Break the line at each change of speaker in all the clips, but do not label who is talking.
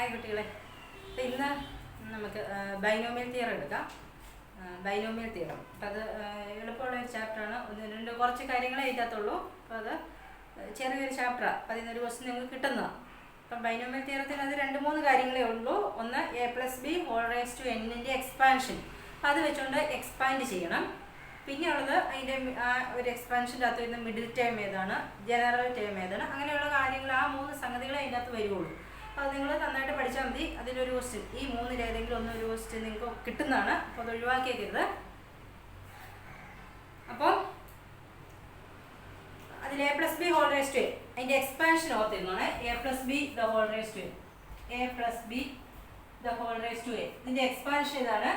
Hi കുട്ടികളെ. അപ്പോൾ ഇന്ന് നമുക്ക് ബൈനോമിയൽ തിയറം എടുക്കാം. ബൈനോമിയൽ തിയറം അപ്പോൾ അത് എളുപ്പമുള്ള ഒരു ചാപ്റ്ററാണ്. ഒന്ന് കുറച്ച് കാര്യങ്ങളെ എഴുതാത്തുള്ളൂ. അപ്പോൾ അത് ചെറിയൊരു ചാപ്റ്ററാണ്. അപ്പോൾ അതിനൊരു ക്വസ്റ്റ്യൻ നിങ്ങൾക്ക് കിട്ടുന്നതാണ്. അപ്പം ബൈനോമിയൽ തിയറത്തിൽ അത് 2-3 കാര്യങ്ങളേ ഉള്ളൂ. ഒന്ന് a+b⁴n എക്സ്പാൻഷൻ, അത് വെച്ചുകൊണ്ട് എക്സ്പാൻഡ് ചെയ്യണം. പിന്നെയുള്ളത് അതിൻ്റെ ഒരു എക്സ്പാൻഷൻ്റെ അകത്ത് വരുന്ന മിഡിൽ ടേം ഏതാണ്, ജനറൽ ടേം ഏതാണ്, അങ്ങനെയുള്ള കാര്യങ്ങൾ ആ 3 സംഗതികളെ അതിൻ്റെ അകത്ത് വരുള്ളൂ. അപ്പോൾ നിങ്ങൾ നന്നായിട്ട് പഠിച്ചാൽ മതി. അതിലൊരു ക്വസ്റ്റ്യൻ, ഈ 3-ൽ ഏതെങ്കിലും ഒരു ക്വസ്റ്റ്യൻ നിങ്ങൾക്ക് കിട്ടുന്നതാണ്. അപ്പോൾ അത് ഒഴിവാക്കിയേക്കരുത്. അപ്പോൾ അതിൽ a+b⁴n അതിൻ്റെ എക്സ്പാൻഷൻ ഓർത്തിരുന്നാണ്. a+b⁴n ഇതിൻ്റെ എക്സ്പാൻഷൻ ഇതാണ്.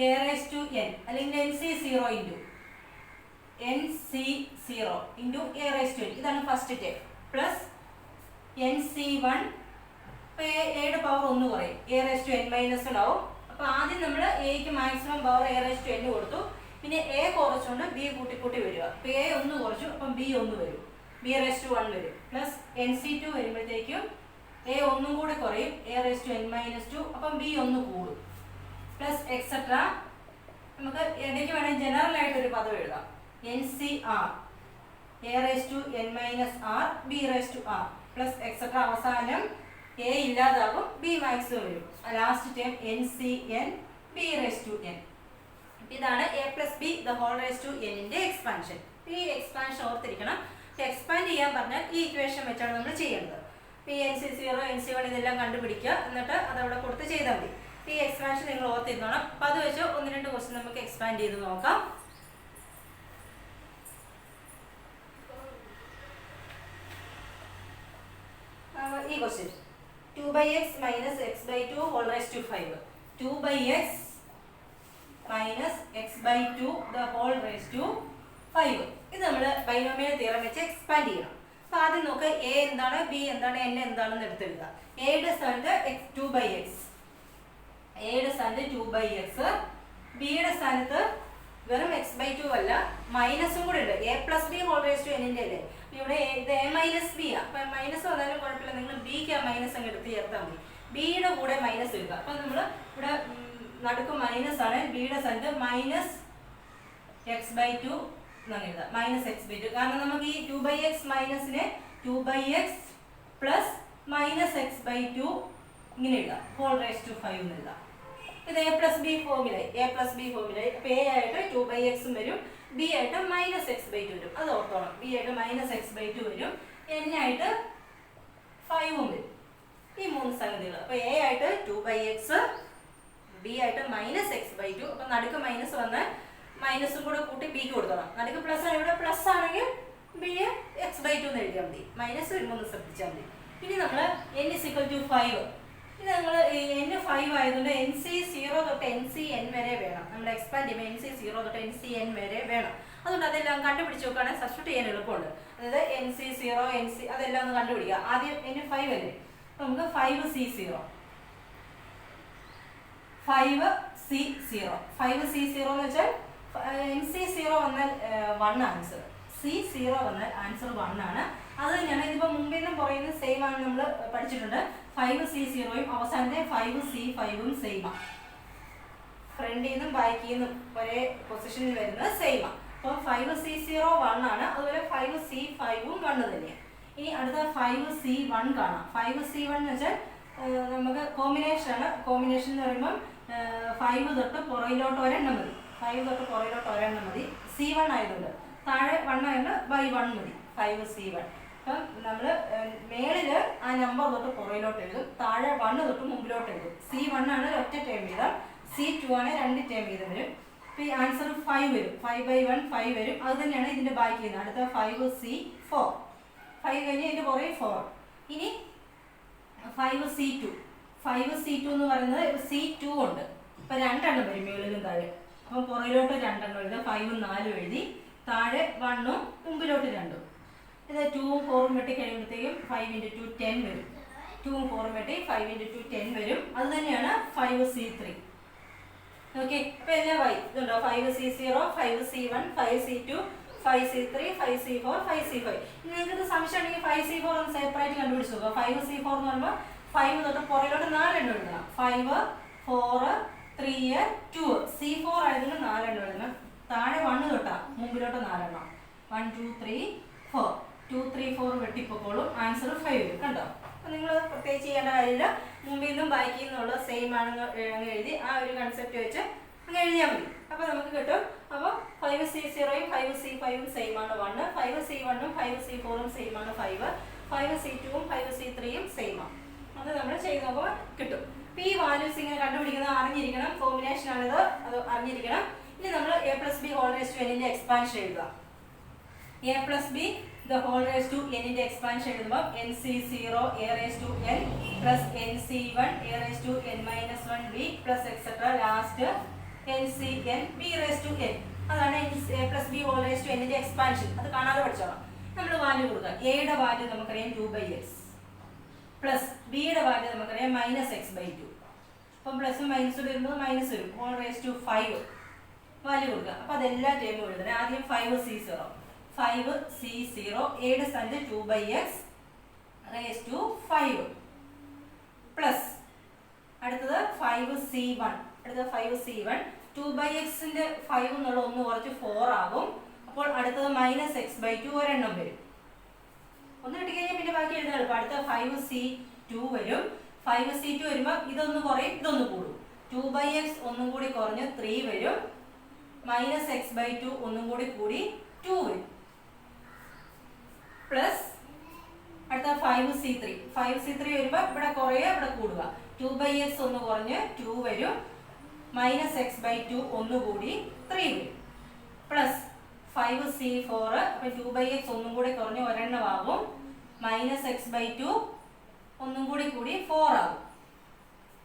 a⁴n അല്ലെങ്കിൽ nc0 ഇൻറ്റു a⁴n ഇതാണ് ഫസ്റ്റ് ടേം, പ്ലസ് nc1. ഇപ്പോൾ എയുടെ പവർ 1 കുറയും, a⁻n−1 ആവും. അപ്പോൾ ആദ്യം നമ്മൾ എക്ക് മാക്സിമം പവർ a⁻n കൊടുത്തു. പിന്നെ എ കുറച്ചുകൊണ്ട് ബി കൂട്ടി വരിക. അപ്പോൾ എ 1 കുറച്ചു, അപ്പം ബി 1 വരും, b⁻1 വരും. പ്ലസ് nc2 വരുമ്പോഴത്തേക്കും എ 1 കൂടെ കുറയും, a⁻n−2, അപ്പം ബി 1 കൂടും. Plus etcetera. നമുക്ക് ഇടയ്ക്ക് വേണമെങ്കിൽ ജനറൽ ആയിട്ടൊരു പദം എഴുതാം, NCR a⁻n−r b⁻r plus etcetera. അവസാനം എ ഇല്ലാതാകും, ബി മാക്സിമം വരും. Last time NCN b⁻n. ഇതാണ് a+b⁴n എക്സ്പാൻഷൻ. ഈ എക്സ്പാൻഷൻ ഓർത്തിരിക്കണം. എക്സ്പാൻഡ് ചെയ്യാൻ പറഞ്ഞാൽ ഈ ഇക്വേഷൻ വെച്ചാണ് നമ്മൾ ചെയ്യേണ്ടത്. ഈ NC0 NC1 ഇതെല്ലാം കണ്ടുപിടിക്കുക, എന്നിട്ട് അതവിടെ കൊടുത്ത് ചെയ്താൽ മതി. ഈ എക്സ്പാൻഷൻ നിങ്ങൾ ഓർത്തിരുന്നോണം. അപ്പം അത് വെച്ച് 1-2 ക്വസ്റ്റ്യൻ നമുക്ക് എക്സ്പാൻഡ് ചെയ്ത് നോക്കാം. ഈ question 2x - x/2 5. 2x - x/2 5. ഇത് നമ്മൾ ബൈനോമിയൽ തിയറം വെച്ച് എക്സ്പാൻഡ് ചെയ്യണം. അപ്പോൾ ആദ്യം നോക്ക്, എ എന്താണ്, ബി എന്താണ്, എൻ എന്താണെന്ന് എടുത്തെഴുതുക. എയുടെ സ്ഥാനത്ത് 2x, എയുടെ സ്ഥാനത്ത് 2x, ബിയുടെ സ്ഥാനത്ത് വെറും x/2 അല്ല, മൈനസും കൂടെ ഉണ്ട്. a+b⁴n അല്ലേ. ഇവിടെ ഇത് a-b ആ. അപ്പം മൈനസ് വന്നാലും കുഴപ്പമില്ല, നിങ്ങൾ ബിക്ക് ആ മൈനസ് അങ്ങ് എടുത്ത് ചേർത്താൽ മതി. ബിയുടെ കൂടെ മൈനസ് ഇടുക. അപ്പം നമ്മൾ ഇവിടെ നടുക്ക് മൈനസ് ആണ്, ബിയുടെ സ്ഥാനത്ത് -x/2 എന്നാണ് എഴുതുക, -x/2. കാരണം നമുക്ക് ഈ 2x മൈനസിനെ 2x പ്ലസ് -x/2 ഇങ്ങനെ എഴുതാം, ⁴5 എന്ന് എഴുതാം. ഇത് a+b ഫോമില. അപ്പോൾ എ ആയിട്ട് 2x വരും, ബി ആയിട്ട് -x/2 വരും. അത് ഓർത്തോണം. ബി ആയിട്ട് -x/2 വരും, n ആയിട്ട് 5 വരും. ഈ 3 സംഗതികൾ. അപ്പോൾ എ ആയിട്ട് 2x, ബി ആയിട്ട് -x/2. അപ്പം നടുക്ക് മൈനസ് വന്നാൽ മൈനസും കൂടെ കൂട്ടി ബിക്ക് കൊടുക്കണം. നടുക്ക് പ്ലസ് ആണ്, ഇവിടെ പ്ലസ് ആണെങ്കിൽ ബി x/2 എന്ന് എഴുതിയാൽ മതി. മൈനസ് വരുമ്പോൾ ഒന്ന് ശ്രദ്ധിച്ചാൽ മതി. ഇനി നമ്മൾ n = 5. ഇത് ഞങ്ങൾ n5 ആയതുകൊണ്ട് NC0 തൊട്ട് NCN വരെ വേണം. നമ്മൾ എക്സ്പാൻഡ് ചെയ്യുമ്പോൾ NC0 തൊട്ട് NCN വരെ വേണം. അതുകൊണ്ട് അതെല്ലാം കണ്ടുപിടിച്ച് നോക്കുകയാണെങ്കിൽ സബ്സ്റ്റിറ്റ്യൂട്ട് ചെയ്യാൻ എളുപ്പമുണ്ട്. അതായത് NC0 NC അതെല്ലാം ഒന്ന് കണ്ടുപിടിക്കുക. ആദ്യം n5 അല്ലേ, അപ്പോൾ നമുക്ക് 5C0 എന്ന് വെച്ചാൽ NC0 വന്നാൽ 1 ആൻസർ, C0 വന്നാൽ ആൻസർ 1 ആണ്. അത് തന്നെയാണ് ഇതിപ്പോൾ മുമ്പിൽ നിന്നും പറയുന്നത് സെയിം ആണ്. നമ്മൾ പഠിച്ചിട്ടുണ്ട് 5C0യും അവസാനത്തെ 5C5ഉം സെയിമാണ്. ഫ്രണ്ടിൽ നിന്നും ബാക്കിൽ നിന്നും ഒരേ പൊസിഷനിൽ വരുന്നത് സെയിമാണ്. അപ്പം 5C0 1 ആണ്, അതുപോലെ 5C5ഉം 1 തന്നെയാണ്. ഇനി അടുത്ത 5C1 കാണാം. 5C1 എന്ന് വെച്ചാൽ നമുക്ക് കോമ്പിനേഷൻ ആണ്. കോമ്പിനേഷൻ എന്ന് പറയുമ്പം 5 തൊട്ട് പുറകിലോട്ട് ഒരെണ്ണം മതി. 5 തൊട്ട് പുറകിലോട്ട് ഒരെണ്ണം മതി. C1 ആയതുകൊണ്ട് താഴെ 1 ആയതുകൊണ്ട് by 1 മതി. 5C1. അപ്പം നമ്മൾ മേളിൽ ആ നമ്പർ തൊട്ട് പുറകിലോട്ട് എഴുതും, താഴെ 1 തൊട്ട് മുമ്പിലോട്ട് എഴുതും. C1 ആണ് ഒറ്റ ടേം വീതം, C2 ആണ് 2 ടേം വീതം വരും. അപ്പോൾ ഈ ആൻസർ 5 വരും. 5/1 5 വരും. അത് തന്നെയാണ് ഇതിൻ്റെ ബാക്കി ചെയ്യുന്നത്. അടുത്ത 5C4, 5 കഴിഞ്ഞ് ഇതിൻ്റെ പുറകെ 4. ഇനി 5C2 എന്ന് പറയുന്നത് C2 ഉണ്ട്. അപ്പോൾ 2 എണ്ണം വരും മേളിലും താഴെ. അപ്പം പുറകിലോട്ട് 2 എണ്ണം എഴുതുക. 5ഉം 4ഉം എഴുതി, താഴെ 1ഉം മുമ്പിലോട്ട് 2ഉം. ഇത് 2ഉം 4ഉം വെട്ടി കഴിയുമ്പോഴത്തേക്കും 5 × 2 10 വരും. 2ഉം 4ഉം വെട്ടി 5 × 2 10 വരും. അത് തന്നെയാണ് 5C3. ഓക്കെ, അപ്പോൾ എല്ലാം ഇതുണ്ടോ, 5C0 5C1 5C2 5C3 5C4 5C5. നിങ്ങൾക്ക് സംശയം ഉണ്ടെങ്കിൽ 5C4 ഒന്ന് സെപ്പറേറ്റ് കണ്ടുപിടിച്ച് നോക്കുക. 5C4 എന്ന് പറയുമ്പോൾ 5 തൊട്ട് പുറകിലോട്ട് 4 എണ്ണം എഴുതണം. 5, 4, 3, 2. C4 ആയതുകൊണ്ട് 4 എണ്ണം എഴുതണം. താഴെ 1 തൊട്ടാ മുമ്പിലോട്ട് 4 എണ്ണം. 1, 2, 3, 4. 2, 3, 4 വെട്ടിപ്പോക്കോളും. ആൻസർ 5 വരും. കണ്ടോ? അപ്പോൾ നിങ്ങൾ പ്രത്യേകിച്ച് ചെയ്യേണ്ട കാര്യമില്ല. മുമ്പിൽ നിന്നും ബാക്കിൽ നിന്നുള്ള സെയിം ആണെന്ന് എഴുതി ആ ഒരു കൺസെപ്റ്റ് വെച്ച് അങ്ങ് എഴുതിയാൽ മതി. അപ്പോൾ നമുക്ക് കിട്ടും. അപ്പോൾ 5C0യും 5C5ഉം സെയിം ആണ് 1, 5C1ഉം 5C4ഉം സെയിം ആണ് 5, 5C2ഉം 5C3യും സെയിം ആണ്. അത് നമ്മൾ ചെയ്ത് നോക്കുമ്പോൾ കിട്ടും. അപ്പോൾ ഈ വാല്യൂസ് ഇങ്ങനെ കണ്ടുപിടിക്കുന്നത് അറിഞ്ഞിരിക്കണം. കോമ്പിനേഷൻ ആണിത്, അത് അറിഞ്ഞിരിക്കണം. ഇനി നമ്മൾ a+b⁴ എക്സ്പാൻഷൻ എഴുതുക. a+b the whole raised to n ന്റെ എക്സ്പാൻഷൻ എഴുതുമ്പോൾ nc0 a raised to n plus nc1 a raised to n minus 1b plus etc. Last ncn b raised to n. അതാണ് a+b⁴ ന്റെ expansion. അത് കാണാതെ പഠിച്ചോളാം. നമ്മൾ value കൊടുക്കുക. a യുടെ value നമുക്കറിയാം 2/x പ്ലസ് b യുടെ വാല്യൂ നമുക്കറിയാം -x/2. അപ്പം പ്ലസും മൈനസും വരുമ്പോൾ മൈനസ് വരും. ഹോൾ റേസ് ടു 5 വാല്യൂ കൊടുക്കുക. അപ്പോൾ അതെല്ലാ ടേമും എഴുതണം. ആദ്യം 5C0 a യുടെ സ്ഥാനത്ത് 2/x raised to 5 പ്ലസ് അടുത്തത് 5C1. 2/x ന്റെ 5 എന്നുള്ള 1 കുറച്ച് 4 ആകും. അപ്പോൾ അടുത്തത് -x/2 ഒരെണ്ണം വരും. ഒന്ന് കിട്ടിക്കഴിഞ്ഞാൽ പിന്നെ ബാക്കി എഴുതാൻ എളുപ്പം. അടുത്ത 5C2 വരും. 5C2 വരുമ്പോൾ ഇതൊന്ന് കുറയും, ഇതൊന്ന് കൂടും. 2/x ഒന്നും കൂടി കുറഞ്ഞ് 3 വരും. -x/2 ഒന്നും കൂടി കൂടി 2 വരും. പ്ലസ് അടുത്ത 5C3 വരുമ്പോൾ ഇവിടെ കുറയുക, ഇവിടെ കൂടുക. 2/x ഒന്ന് കുറഞ്ഞ് 2 വരും. -x/2 ഒന്ന് കൂടി 3 വരും. പ്ലസ് 5C4 അപ്പോൾ 2/x ഒന്നും കൂടി കുറഞ്ഞ് ഒരെണ്ണം ആകും. -x/2 ഒന്നും കൂടി കൂടി 4 ആകും.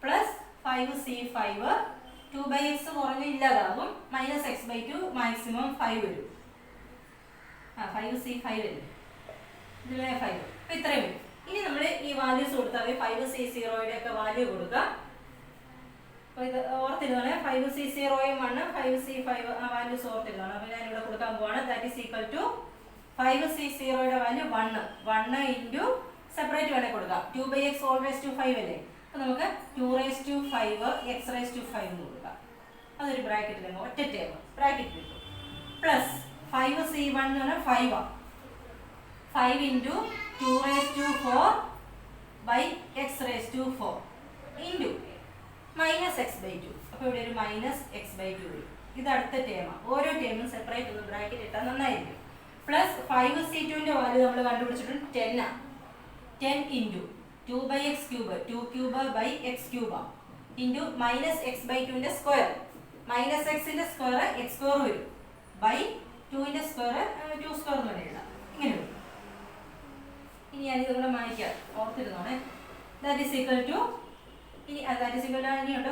പ്ലസ് 5C5 2/x കുറഞ്ഞ് ഇല്ലാതാകും. -x/2 മാക്സിമം 5 വരും. 5C5 വരും. ഇതിലെ 5. അപ്പോൾ ഇത്രയും വരും. ഇനി നമ്മൾ ഈ വാല്യൂസ് കൊടുത്താൽ 5C0യുടെ ഒക്കെ വാല്യൂ കൊടുക്കുക. അപ്പോൾ ഇത് ഓർത്തിരുന്നാണ്. 5C0യും 1, 5C5 ആ വാല്യൂസ് ഓർത്തിരുന്നാണ്. അപ്പോൾ ഞാനിവിടെ കൊടുക്കാൻ പോവാണ്. ദാറ്റ് ഈസ് ഈക്വൽ ടു 5C0യുടെ വാല്യൂ 1 ഇൻറ്റു സെപ്പറേറ്റ് വേണേൽ കൊടുക്കാം. 2/x⁴5 അല്ലേ? അപ്പോൾ നമുക്ക് 2⁵5 x⁵5 എന്ന് കൊടുക്കാം. അതൊരു ബ്രാക്കറ്റിൽ ഒറ്റ ടേം ബ്രാക്കറ്റ് കിട്ടും. പ്ലസ് 5C1 എന്ന് പറഞ്ഞാൽ 5 ആണ്. 5 into 2⁴ by x⁴ into -x/2. അപ്പോൾ ഇവിടെ ഒരു -x/2 വരും. ഇത് അടുത്ത ടേമാണ്. ഓരോ ടേമും സെപ്പറേറ്റ് ഒന്ന് ബ്രാക്കറ്റ് ഇട്ടാൽ നന്നായിരിക്കും. പ്ലസ് 5C2ന്റെ വാല്യൂ നമ്മൾ കണ്ടുപിടിച്ചിട്ടുണ്ട് 10 ആണ്. 10 into 2/x³ 2³ by x³ into -x/2ന്റെ സ്ക്വയർ. -x-ന്റെ സ്ക്വയർ x² വരും. ബൈ 2ന്റെ സ്ക്വയർ 2² എന്ന് പറയുന്നത് ഇങ്ങനെ വരും. ഇനി ഞാനിത് ഇവിടെ മായ്ക്കാം, ഓർത്തിരുന്നോണേ. ദാറ്റ് ഈസ് ഈക്വൽ ടു ഇനിയുണ്ട്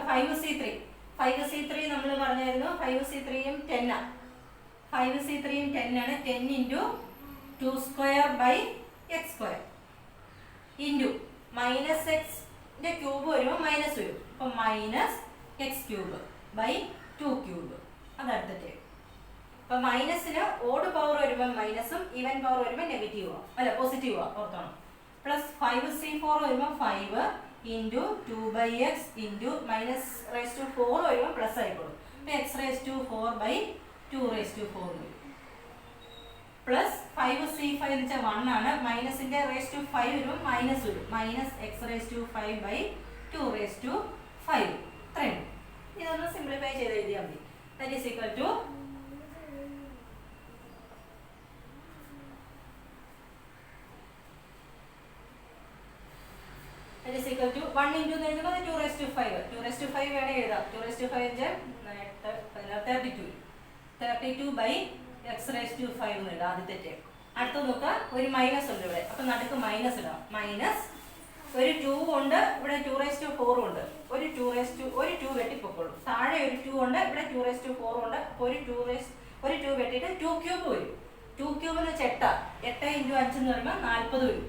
5C3 നമ്മൾ പറഞ്ഞായിരുന്നു. 5C3യും 10 ആണ്. 5C3യും 10 ആണ്. 10 ഇൻറ്റു 2² ബൈ x² ഇൻറ്റു -x-ന്റെ ക്യൂബ് വരുമ്പോൾ മൈനസ് വരും. അപ്പം -x³ ബൈ 2³ അതടുത്തിട്ട്. അപ്പം മൈനസിന് ഓഡ് പവർ വരുമ്പോൾ മൈനസും ഈവൻ പവർ വരുമ്പോൾ നെഗറ്റീവാണ്, അല്ല പോസിറ്റീവാണ്, ഓർത്തോണം. പ്ലസ് 5C4 വരുമ്പോൾ 5 ഇൻറ്റു 2/x ഇൻറ്റു -4 വരുമ്പോൾ പ്ലസ് ആയിക്കോളും. അപ്പം x⁴ ബൈ 2⁴ വരും. പ്ലസ് 5C5 എന്ന് വെച്ചാൽ 1 ആണ്. മൈനസിന്റെ ⁵5 വരുമ്പോൾ മൈനസ് വരും. -x⁵5 by 2⁵5. ഇത്രയും. ഇതൊന്ന് സിംപ്ലിഫൈ ചെയ്ത് എഴുതിയാൽ മതി. That is equal to that is equal to 1 into എന്ന് എഴുതുമ്പോൾ 2⁵5. 2⁵5 വേണേ എഴുതാം. 2⁵5 32 ബൈ x⁵5 എന്ന് എഴുതാം ആദ്യത്തെ ടേം. അടുത്ത നോക്കുക, ഒരു മൈനസ് ഉണ്ട് ഇവിടെ. അപ്പം നടുക്ക് മൈനസ് ഇടാം. മൈനസ് ഒരു 2 ഉണ്ട്, ഇവിടെ 2⁴ ഉണ്ട്. ഒരു 2 വെട്ടിപ്പൊക്കോളും. താഴെ ഒരു 2 ഉണ്ട്, ഇവിടെ 2⁴ ഉണ്ട്. അപ്പോൾ ഒരു 2 വെട്ടിയിട്ട് 2³ വരും. 2³ എന്ന് വെച്ചാൽ 8 ഇൻറ്റു 5 എന്ന് പറയുമ്പോൾ 40 വരും.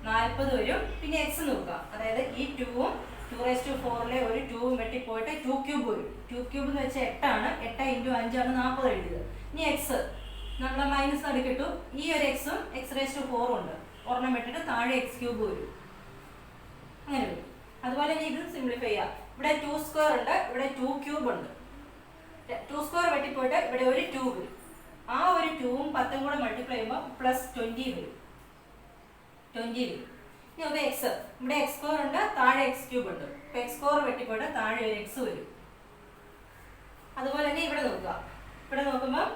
40 വരും. പിന്നെ x നോക്കുക, അതായത് ഈ 2ഉം 2⁴ ഒരു 2ഉം വെട്ടിപ്പോയിട്ട് 2³ വരും. 2³ എന്ന് വെച്ചാൽ 8 ആണ്. 8 ഇൻറ്റു 5 ആണ് 40 എഴുതുക. ഇനി എക്സ് നമ്മൾ മൈനസ് നടുക്കിട്ടു. ഈ ഒരു എക്സും x⁴ ഉണ്ട്. ഒരെണ്ണം വെട്ടിട്ട് താഴെ x³ വരും. അങ്ങനെ വരും. സിംപ്ലിഫൈ ചെയ്യാം. ഇവിടെ 2 സ്ക്വയർ ഉണ്ട്, ഇവിടെ 2 ക്യൂബ് ഉണ്ട്. 2 സ്ക്വയർ വെട്ടിപ്പോയിട്ട് ഇവിടെ ഒരു 2 വരും. ആ ഒരു 2ഉം 10ഉം കൂടെ മൾട്ടിപ്ലൈ ചെയ്യുമ്പോൾ പ്ലസ് 20 വരും. 20 വരും. ഇനി നമുക്ക് എക്സ്, ഇവിടെ എക്സ് സ്ക്വയർ ഉണ്ട്, താഴെ എക്സ് ക്യൂബ് ഉണ്ട്. ഇപ്പൊ എക്സ് സ്ക്വയർ വെട്ടിപ്പോയിട്ട് താഴെ ഒരു എക്സ് വരും. അതുപോലെ തന്നെ ഇവിടെ നോക്കുക. ഇവിടെ നോക്കുമ്പോൾ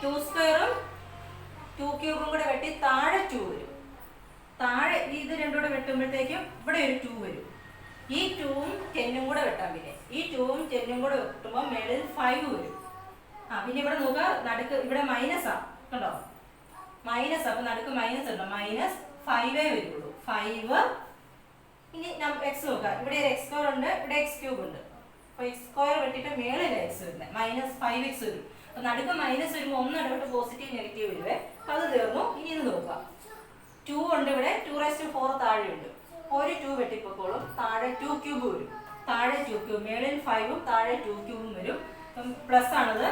2 സ്ക്വയറും 2 ക്യൂബും കൂടെ വെട്ടി താഴെ 2 വരും. താഴെ ഇത് രണ്ടും കൂടെ വെട്ടുമ്പോഴത്തേക്കും ഇവിടെ ഒരു 2 വരും. ഈ 2ഉം 10ഉം കൂടെ വെട്ടാം. പിന്നെ ഈ 2ഉം 10ഉം കൂടെ വെട്ടുമ്പോൾ മേളിൽ 5 വരും. പിന്നെ ഇവിടെ നോക്കുക, നടുക്ക് ഇവിടെ മൈനസാ കണ്ടോ, മൈനസ്. അപ്പൊ നടുക്ക് മൈനസ് ഉണ്ടോ, -5 വരുള്ളൂ. 5. ഇനി എക്സ് നോക്കുക. ഇവിടെ ഒരു എക്സ് സ്ക്വയർ ഉണ്ട്, ഇവിടെ എക്സ് ക്യൂബ് ഉണ്ട്. അപ്പൊ എക്സ് സ്ക്വയർ വെട്ടിട്ട് മേളിൽ എക്സ് വരുന്നത് -5x വരും. അപ്പൊ നടുക്ക് മൈനസ് വരുമ്പോൾ ഒന്ന് ഇടപെട്ട് പോസിറ്റീവ് നെഗറ്റീവ് വരുവേ. അപ്പൊ അത് തീർന്നു. ഇനി ഇത് നോക്കുക. 2 ഉണ്ട്, ഇവിടെ 2⁴ താഴെ ഉണ്ട്. ഒരു 2 വെട്ടിപ്പോക്കോളും, താഴെ 2 ക്യൂബ് വരും. താഴെ 2 ക്യൂബ്, മേളിൽ 5ഉം താഴെ 2 ക്യൂബും വരും. അപ്പം പ്ലസ് ആണത്.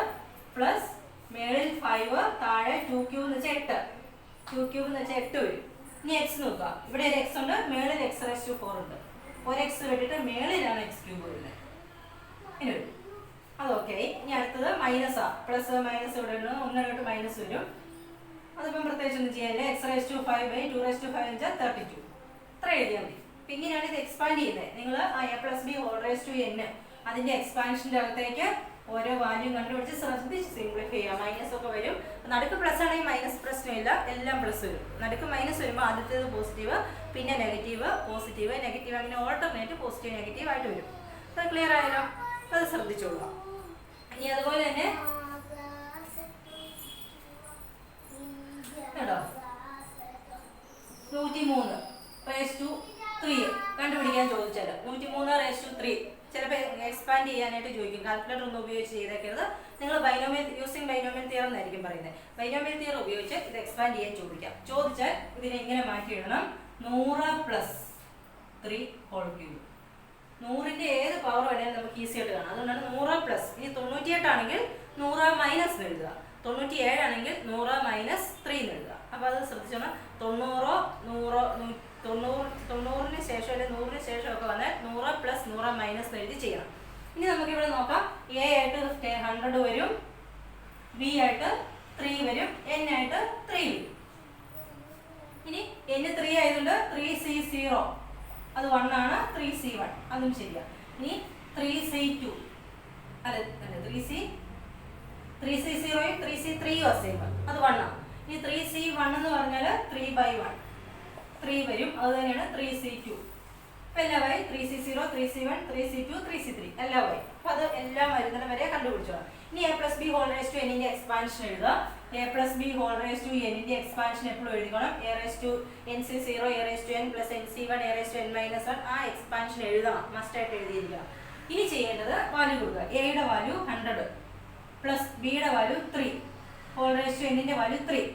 പ്ലസ് മേളിൽ 5, താഴെ 2 ക്യൂബ് എന്ന് വെച്ചാൽ 8. 2 ക്യൂബ് എന്ന് വെച്ചാൽ 8 വരും. ഇനി എക്സ് നോക്കുക. ഇവിടെ ഒരു എക്സ് ഉണ്ട്, മേളിൽ x⁴ ഉണ്ട്. ഒരു എക്സ് വെട്ടിട്ട് മേളിലാണ് എക്സ് ക്യൂബ് വരുന്നത്. ഇനി വരും. അതൊക്കെ. ഇനി അടുത്തത് മൈനസാ. പ്ലസ് മൈനസ് ഇവിടെ ഉണ്ട്, ഒന്നിടവിട്ട് മൈനസ് വരും. അതിപ്പം പ്രത്യേകിച്ച് ഒന്നും ചെയ്യാനില്ല. x⁵5/2⁵5 എന്ന് വെച്ചാൽ 32. ഇത്ര എഴുതിയാൽ മതി. അപ്പം ഇങ്ങനെയാണ് ഇത് എക്സ്പാൻഡ് ചെയ്യുന്നത്. നിങ്ങൾ a+b⁴n അതിന്റെ എക്സ്പാൻഷൻ്റെ അകത്തേക്ക് ഓരോ വാല്യൂ കണ്ടുപിടിച്ച് ശ്രദ്ധിച്ച് സിംപ്ലിഫൈ ചെയ്യാം. മൈനസ് ഒക്കെ വരും. നടുക്ക് പ്ലസ് ആണെങ്കിൽ മൈനസ് പ്രശ്നമില്ല, എല്ലാം പ്ലസ് വരും. നടുക്ക് മൈനസ് വരുമ്പോൾ ആദ്യത്തേത് പോസിറ്റീവ്, പിന്നെ നെഗറ്റീവ്, പോസിറ്റീവ്, നെഗറ്റീവ്, അങ്ങനെ ഓൾട്ടർനേറ്റ് പോസിറ്റീവ് നെഗറ്റീവ് ആയിട്ട് വരും. അത് ക്ലിയർ ആയല്ലോ? അത് ശ്രദ്ധിച്ചോളാം. ഇനി അതുപോലെ തന്നെ കേട്ടോ 103/3 കണ്ടുപിടിക്കാൻ ചോദിച്ചാൽ 103/3 ചിലപ്പോൾ എക്സ്പാൻഡ് ചെയ്യാനായിട്ട് ചോദിക്കും. കാൽക്കുലേറ്റർ ഒന്നും ഉപയോഗിച്ച് ചെയ്തേക്കരുത്. നിങ്ങൾ ബൈനോമിയൽ തിയറം എന്നായിരിക്കും പറയുന്നത്. ബൈനോമിയൽ തിയറം ഉപയോഗിച്ച് ഇത് എക്സ്പാൻഡ് ചെയ്യാൻ ചോദിച്ചാൽ ഇതിനെ ഇങ്ങനെ മാറ്റി എഴുതണം. 100+3 100ന്റെ ഏത് പവർ വേണേലും നമുക്ക് ഈസി ആയിട്ട് കാണാം. അതുകൊണ്ടാണ് 100+. ഇനി 98 ആണെങ്കിൽ 100- എഴുതുക. 97 ആണെങ്കിൽ 100-3 എഴുതുക. അപ്പൊ അത് ശ്രദ്ധിച്ചോണം. 90-100 ശേഷം അല്ലെങ്കിൽ 100 ശേഷം ഒക്കെ വന്നാൽ 100+100- എഴുതി ചെയ്യണം. ഇനി നമുക്ക് ഇവിടെ നോക്കാം. എ ആയിട്ട് 100 വരും, ബി ആയിട്ട് 3 വരും, എൻ ആയിട്ട് 3 വരും. ഇനി n 3 ആയതുകൊണ്ട് 3c0 അത് 1 ആണ്. 3c1 അതും ശരിയാണ്. ഇനി 3c2 അല്ല 3c0യും 3c3യും സെയിം, അത് 1 ആണ്. ഇനി 3c1 എന്ന് പറഞ്ഞാൽ 3/1 3 വരും. അത് തന്നെയാണ് 3c2. എല്ലാമായി 3c0, 3c1, 3c2, 3c3 എല്ലാമായി. അപ്പൊ അത് എല്ലാം വരുന്നത് വരെ കണ്ടുപിടിച്ചോളാം. ഇനി a+b⁴n എക്സ്പാൻഷൻ എഴുതുക. a+b⁴n എക്സ്പാൻഷൻ എപ്പോഴും എഴുതിക്കണം. a⁴nc0, a⁴n+nc1, a⁴n-1 ആ എക്സ്പാൻഷൻ എഴുതണം, മസ്റ്റ് ആയിട്ട് എഴുതിയിരിക്കണം. ഇനി ചെയ്യേണ്ടത് വാല്യൂ കൊടുക്കുക. എയുടെ വാല്യൂ 100 പ്ലസ് ബിയുടെ വാല്യൂ 3, n വാല്യൂ 3.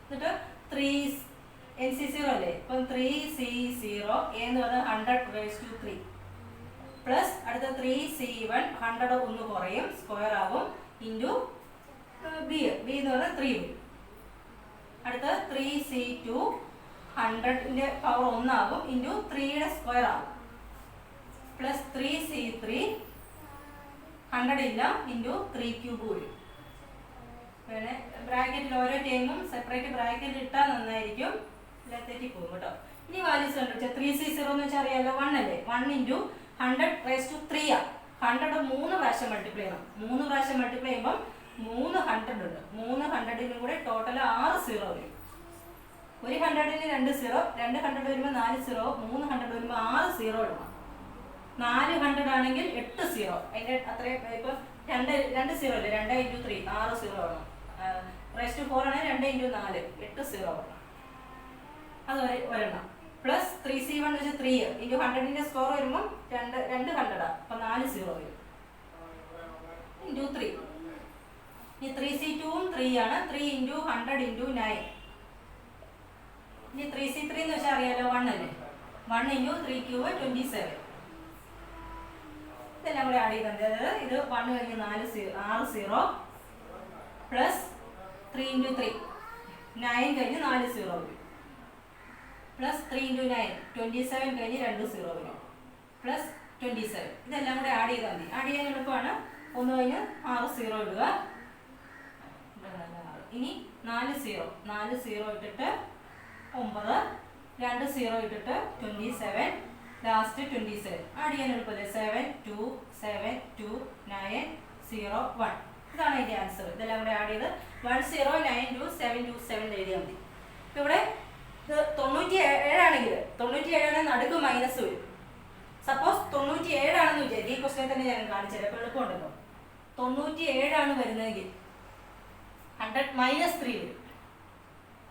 എന്നിട്ട് 3nc0 അല്ലേ, അപ്പം 3c0 എന്ന് പറഞ്ഞാൽ 100/3 പ്ലസ് അടുത്ത 3c1 100 ഒന്ന് കുറയും, സ്ക്വയർ ആകും, ഇൻറ്റു ബി എന്ന് പറഞ്ഞാൽ 3 വരും. അടുത്ത 3c2 100ന്റെ പവർ 1 ആകും, ഇൻറ്റു 3യുടെ സ്ക്വയർ ആകും, പ്ലസ് 3c3 100 ഇല്ല, ഇൻറ്റു 3 ക്യൂബ് വരും. പിന്നെ ബ്രാക്കറ്റിൽ ഓരോ ടൈമും സെപ്പറേറ്റ് ബ്രാക്കറ്റ് ഇട്ടാൽ നന്നായിരിക്കും, തെറ്റി പോകും കേട്ടോ. ഇനി വാല്യൂസ് കണ്ടുപിടിച്ചാൽ 3c0 എന്ന് വെച്ചാൽ അറിയാമല്ലോ 1 അല്ലേ, 1 × 100⁻³ ആ. 100 3 പ്രാവശ്യം മൾട്ടിപ്ലൈ ചെയ്യണം. 3 പ്രാവശ്യം മൾട്ടിപ്ലൈ ചെയ്യുമ്പോൾ 3 100 ഉണ്ട്. 3 100നും കൂടെ ടോട്ടൽ 6 0 വരും. ഒരു 100ന് 2 0, 2 100 വരുമ്പോൾ 4 0, 3 100 വരുമ്പോൾ 6 0 ഇടണം. 4 100 ആണെങ്കിൽ 8 0. അതിൻ്റെ അത്രയും ഇപ്പം 2 0 അല്ലേ, 2 × 3 6 0 വേണം. ⁻⁴ ആണെങ്കിൽ 2 × 4 8 0 വേണം. അത് ഒരെണ്ണം. പ്ലസ് 3c1 എന്ന് വെച്ചാൽ 3 ഇൻറ്റു 100ന്റെ സ്കോർ വരുമ്പോൾ 2 100 അപ്പം 4 0 വരും, ഇൻറ്റു 3. ഇനി 3c2ഉം 3 ആണ്. 3 × 100 × 9. ഇനി 3c3 എന്ന് വെച്ചാൽ അറിയാലോ 1 അല്ലേ, 1 × 3³ 27. ഇതെല്ലാം കൂടെ ആഡ് ചെയ്തിട്ടുണ്ട്. അതായത് ഇത് 1 കഴിഞ്ഞ് 6 0 പ്ലസ് 3 × 3 9 കഴിഞ്ഞ് 4 0 വരും. പ്ലസ് 3 ഇൻറ്റു 9 27 കഴിഞ്ഞ് 2 0 വരും പ്ലസ് 27. ഇതെല്ലാം കൂടെ ആഡ് ചെയ്താൽ മതി. ആഡ് ചെയ്യാൻ എളുപ്പമാണ്. 1 കഴിഞ്ഞ് 6 0 ഇടുക. ഇനി 4 0 ഇട്ടിട്ട് 9 2 0 ഇട്ടിട്ട് 27 ലാസ്റ്റ് 27 ആഡ് ചെയ്യാൻ എളുപ്പമല്ലേ. 7 2 7 2 9 0 1 ഇതാണ് അതിൻ്റെ ആൻസർ. ഇതെല്ലാം കൂടെ ആഡ് ചെയ്ത് 1092 എഴുതിയാൽ മതി. ഇവിടെ ഇത് 97 ആണെങ്കിൽ 97 നടുക്ക് മൈനസ് വരും. സപ്പോസ് 97 ആണെന്ന് വിചാരിക്കും. ഈ ക്വസ്റ്റ്യൻ തന്നെ ഞാൻ കാണിച്ചു തരാം. അപ്പോൾ എളുപ്പമുണ്ടല്ലോ. 97 ആണ് വരുന്നതെങ്കിൽ 100 മൈനസ് 3 വരും.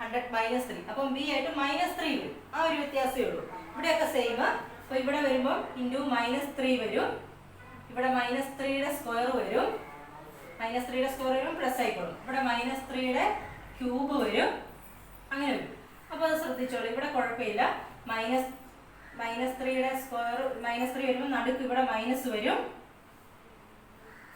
100 മൈനസ് 3 അപ്പം ബി ആയിട്ട് മൈനസ് 3 വരും. ആ ഒരു വ്യത്യാസമേ ഉള്ളൂ. ഇവിടെയൊക്കെ സെയിം. അപ്പോൾ ഇവിടെ വരുമ്പോൾ ഇൻറ്റു -3 വരും. ഇവിടെ -3യുടെ സ്ക്വയർ വരും. -3യുടെ സ്ക്വയർ വരും പ്ലസ് ആയിക്കോളും. ഇവിടെ -3യുടെ ക്യൂബ് വരും. അങ്ങനെ വരും. അപ്പോൾ അത് ശ്രദ്ധിച്ചോളൂ. ഇവിടെ കുഴപ്പമില്ല. -3യുടെ സ്ക്വയർ -3 വരുമ്പോൾ നടുക്ക് ഇവിടെ മൈനസ് വരും.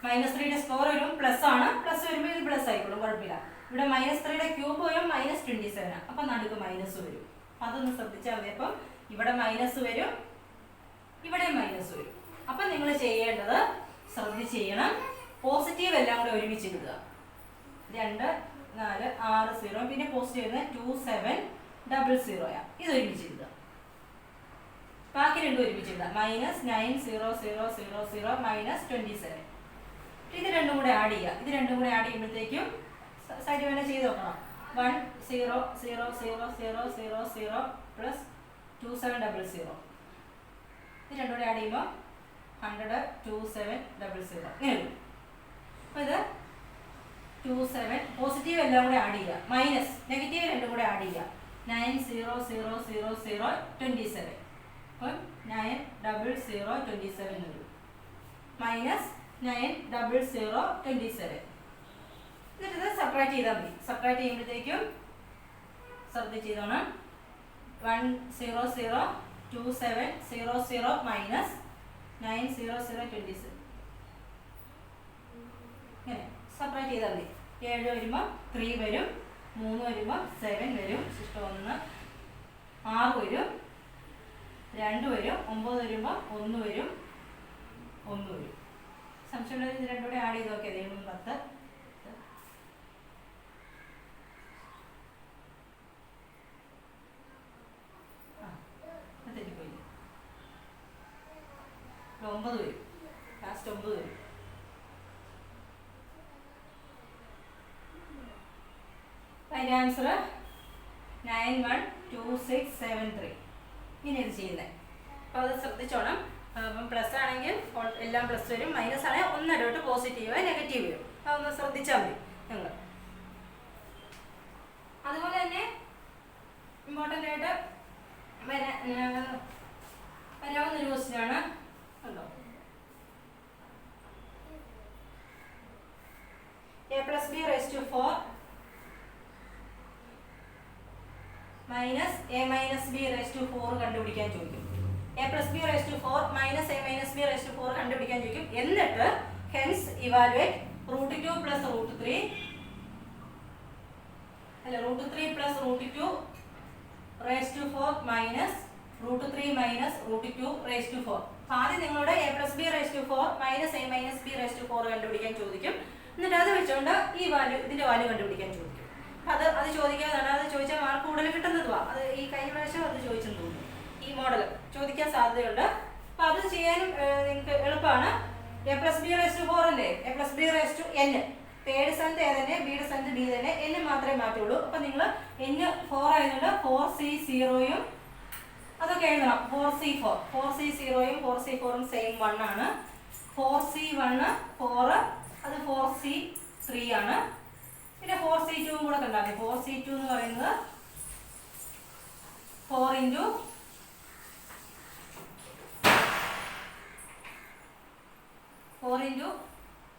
-3യുടെ സ്ക്വയർ വരും പ്ലസ് ആണ്. പ്ലസ് വരുമ്പോൾ ഇത് പ്ലസ് ആയിക്കോളും, കുഴപ്പമില്ല. ഇവിടെ -3യുടെ ക്യൂബ് വരും -27. അപ്പം നടുക്ക് മൈനസ് വരും. അതൊന്ന് ശ്രദ്ധിച്ചാൽ മതി. അപ്പം ഇവിടെ മൈനസ് വരും, ഇവിടെ മൈനസ് വരും. അപ്പം നിങ്ങൾ ചെയ്യേണ്ടത് ശ്രദ്ധിച്ച് ചെയ്യണം. പോസിറ്റീവ് എല്ലാം കൂടെ ഒരുമിച്ച് ഇടുക. 2 4 6 0 പിന്നെ പോസിറ്റീവ് 2700 ഇത് ഒരുമിച്ച് ഇടുക. ബാക്കി രണ്ടും ഒരുമിച്ച് ഇടുക. -90000 -27 ഇത് രണ്ടും കൂടെ ആഡ് ചെയ്യുക. ഇത് രണ്ടും കൂടെ ആഡ് ചെയ്യുമ്പോഴത്തേക്കും സൈഡ് വേണേൽ ചെയ്ത് നോക്കണം. 10000000 പ്ലസ് 2700 ഇത് രണ്ടും കൂടെ ആഡ് ചെയ്യുമ്പോൾ 100 2700 ഇങ്ങനെ വരും. അപ്പോൾ ഇത് 27 പോസിറ്റീവ് എല്ലാം കൂടെ ആഡ് ചെയ്യുക. മൈനസ് നെഗറ്റീവ് രണ്ടും കൂടെ ആഡ് ചെയ്യുക. 9000027 അപ്പം 90027 വരും. മൈനസ് 90027 എന്നിട്ട് ഇത് സബ്ട്രാക്ട് ചെയ്താൽ മതി. സബ്ട്രാക്ട് ചെയ്യുമ്പോഴത്തേക്കും ശ്രദ്ധിച്ച് ചെയ്തോണം. 1002700 മൈനസ് 90027 ഇങ്ങനെ സബ്ട്രാക്ട് ചെയ്താൽ മതി. 7 വരുമ്പോൾ 3 വരും, 3 വരുമ്പോൾ 7 വരും, 1 6 വരും, 2 വരും, 9 വരുമ്പോൾ 1 വരും, 1 വരും. സംശയമുള്ള ഇത് രണ്ടും കൂടെ ആഡ് ചെയ്ത് നോക്കിയത് 7 10 തെറ്റിപ്പോയി. 9 വരും, ലാസ്റ്റ് 9 വരും. അതിൻ്റെ ആൻസർ 912673 ഇങ്ങനെ ഇത് ചെയ്യുന്നത്. അപ്പോൾ അത് ശ്രദ്ധിച്ചോണം. അപ്പം പ്ലസ് ആണെങ്കിൽ എല്ലാം പ്ലസ് വരും, മൈനസ് ആണെങ്കിൽ ഒന്നിടവിട്ട് പോസിറ്റീവ് നെഗറ്റീവ് വരും. അതൊന്ന് ശ്രദ്ധിച്ചാൽ മതി നിങ്ങൾ. അതുപോലെ തന്നെ ഇമ്പോർട്ടൻ്റ് ആയിട്ട് വരാവുന്നൊരു ക്വസ്റ്റ്യനാണ് ഉണ്ടോ a plus b raised to 4 minus a minus b raised to 4 കണ്ടുപിടിക്കാൻ ചോദിക്കും. a plus b raised to 4 minus a minus b raised to 4 കണ്ടുപിടിക്കാൻ ചോദിക്കും. എന്നിട്ട് hence evaluate √2 plus √3 അല്ല √3 plus √2 raised to 4 minus √3 minus √2 raised to 4. ആദ്യം നിങ്ങളോട് a plus b raised to 4 minus a minus b raised to 4 കണ്ടുപിടിക്കാൻ ചോദിക്കും. എന്നിട്ട് അത് വെച്ചുകൊണ്ട് ഈ വാല്യൂ ഇതിന്റെ വാല്യൂ കണ്ടുപിടിക്കാൻ ചോദിക്കും. അത് ചോദിക്കാതാണ്. അത് ചോദിച്ചാൽ മാർക്ക് കൂടുതൽ കിട്ടുന്നതുവാ. അത് ഈ കഴിഞ്ഞ പ്രാവശ്യം അത് ചോദിച്ചെന്ന് തോന്നുന്നു. ഈ മോഡൽ ചോദിക്കാൻ സാധ്യതയുണ്ട്. അപ്പം അത് ചെയ്യാനും നിങ്ങൾക്ക് എളുപ്പമാണ്. a plus b raised to 4 അല്ലേ, a plus b raised to n. പേയുടെ സ്ഥാനത്ത് A തന്നെ, ബിയുടെ സ്ഥാനത്ത് ബി തന്നെ, n മാത്രമേ മാറ്റുള്ളൂ. അപ്പം നിങ്ങൾ n 4 ആയതുകൊണ്ട് 4c0യും അതൊക്കെ എഴുതണം. 4c4 4c0യും 4c4ഉം സെയിം 1 ആണ്. 4c1 4 അത് 4c3 ആണ്. പിന്നെ 4c2 കൂടെ കണ്ടാൽ 4c2 എന്ന് പറയുന്നത് 4 ഇൻറ്റു